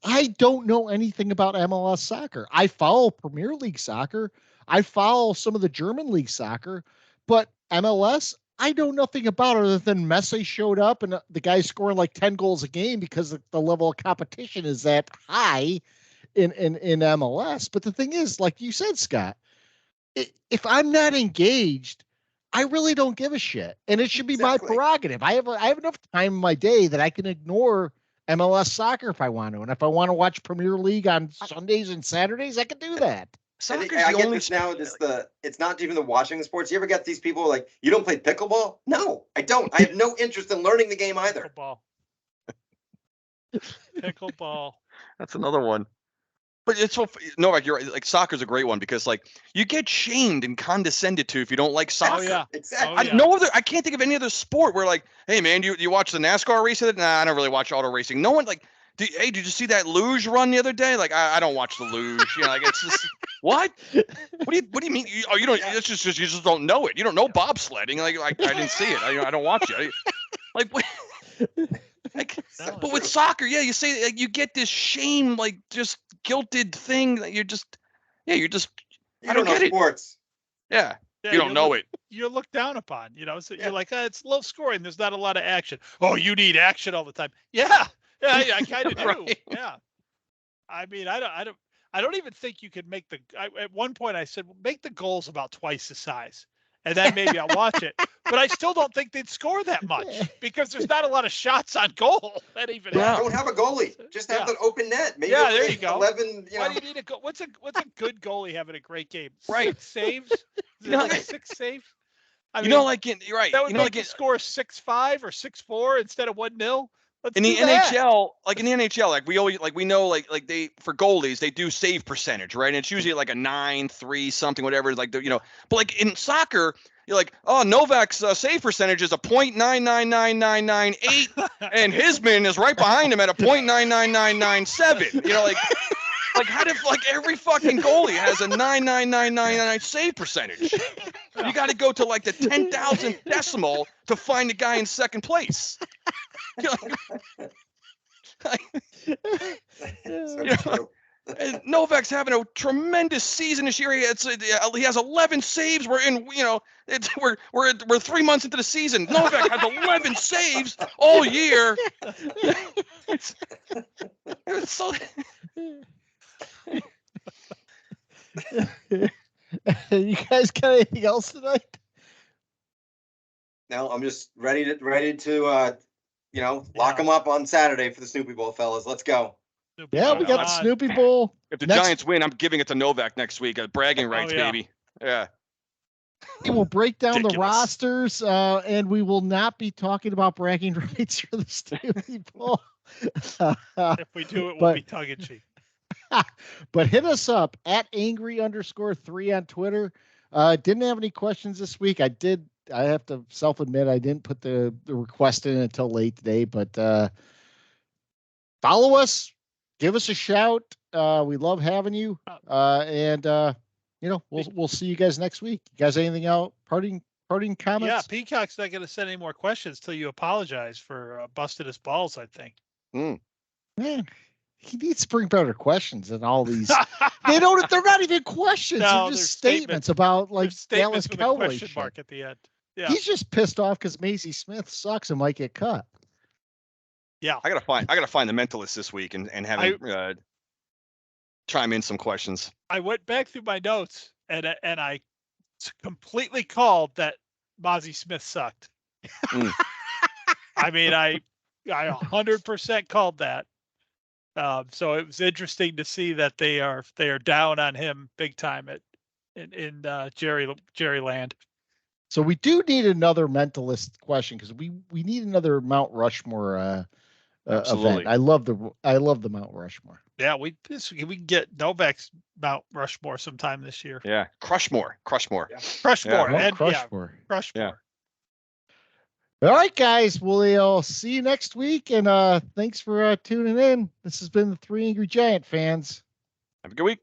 I don't know anything about MLS soccer. I follow Premier League soccer. I follow some of the German league soccer, but MLS, I know nothing about it other than Messi showed up and the guy's scoring like 10 goals a game because the level of competition is that high in MLS. But the thing is, like you said, Scott, if I'm not engaged, I really don't give a shit. And it should be my prerogative. I have enough time in my day that I can ignore MLS soccer if I want to. And if I want to watch Premier League on Sundays and Saturdays, I can do that. I get this now. It's not even the watching the sports. You ever get these people like, you don't play pickleball? No, I don't. I have no interest in learning the game either. Pickleball. That's another one. But it's so Novak, you're right. Like soccer's a great one because like you get shamed and condescended to if you don't like soccer. Oh yeah, exactly. I can't think of any other sport where like, hey man, you watch the NASCAR race? Nah, I don't really watch auto racing. No one like, hey, did you see that luge run the other day? Like I don't watch the luge. You know, like it's just what? What do you mean? You don't? It's just you just don't know it. You don't know bobsledding. Like I didn't see it. I don't watch it. Like what? Like, but with soccer, yeah, you say like, you get this shame, like just guilted thing that you're just I don't get it. Sports. Yeah, you don't know it. You're looked down upon, so you're like, it's low scoring. There's not a lot of action. Oh, you need action all the time. Yeah, I kind of do. Right. Yeah, I mean, I don't even think you could make at one point I said, well, make the goals about twice the size. And then maybe I'll watch it. But I still don't think they'd score that much because there's not a lot of shots on goal. That even don't have a goalie. Just have the open net. Maybe there you go. 11. Why do you need a goal? What's a good goalie having a great game? Right. 6 saves. Like 6 saves. I mean, you're right. That would make the score 6-5 or 6-4 instead of 1-0. In the NHL, like we always we know like they for goalies they do save percentage, right? And it's usually like a 9-3 something, whatever. Like but like in soccer, you're like, oh, Novak's save percentage is a .999998, and Hisman is right behind him at a .99997. Like how did every fucking goalie has a 99999 save percentage? You got to go to like the 10,000th decimal to find the guy in second place. And Novak's having a tremendous season this year. He has 11 saves. We're 3 months into the season. Novak has 11 saves all year. It's so. You guys got anything else tonight? No, I'm just ready to lock them up on Saturday for the Snoopy Bowl, fellas. Let's go. Yeah, we got the Snoopy Bowl. If the Giants win, I'm giving it to Novak next week. Bragging rights, baby. Yeah. We will break down the rosters, and we will not be talking about bragging rights for the Snoopy Bowl. If we do it, we'll be tongue in cheek. But hit us up at @angry_3 on Twitter. Didn't have any questions this week. I have to self-admit I didn't put the request in until late today, but follow us, give us a shout. We love having you. And we'll see you guys next week. You guys, anything out? Parting comments? Yeah, Peacock's not going to send any more questions till you apologize for busting his balls, I think. Man, he needs to bring better questions than all these. They're not even questions. No, they're just statements about like Dallas Cowboys. Question mark at the end. Yeah. He's just pissed off because Macy Smith sucks and might get cut. Yeah. I gotta find the mentalist this week and have him chime in some questions. I went back through my notes and I completely called that Mozzie Smith sucked. I mean, I 100% called that. So it was interesting to see that they are down on him big time in Jerry Land. So we do need another mentalist question because we need another Mount Rushmore event. I love the Mount Rushmore. Yeah, we can get Novak's Mount Rushmore sometime this year. Yeah, Crushmore. Yeah. Crushmore. Yeah. Crushmore. Yeah, Crushmore. Yeah. All right, guys. We'll see you next week, and thanks for tuning in. This has been the Three Angry Giant fans. Have a good week.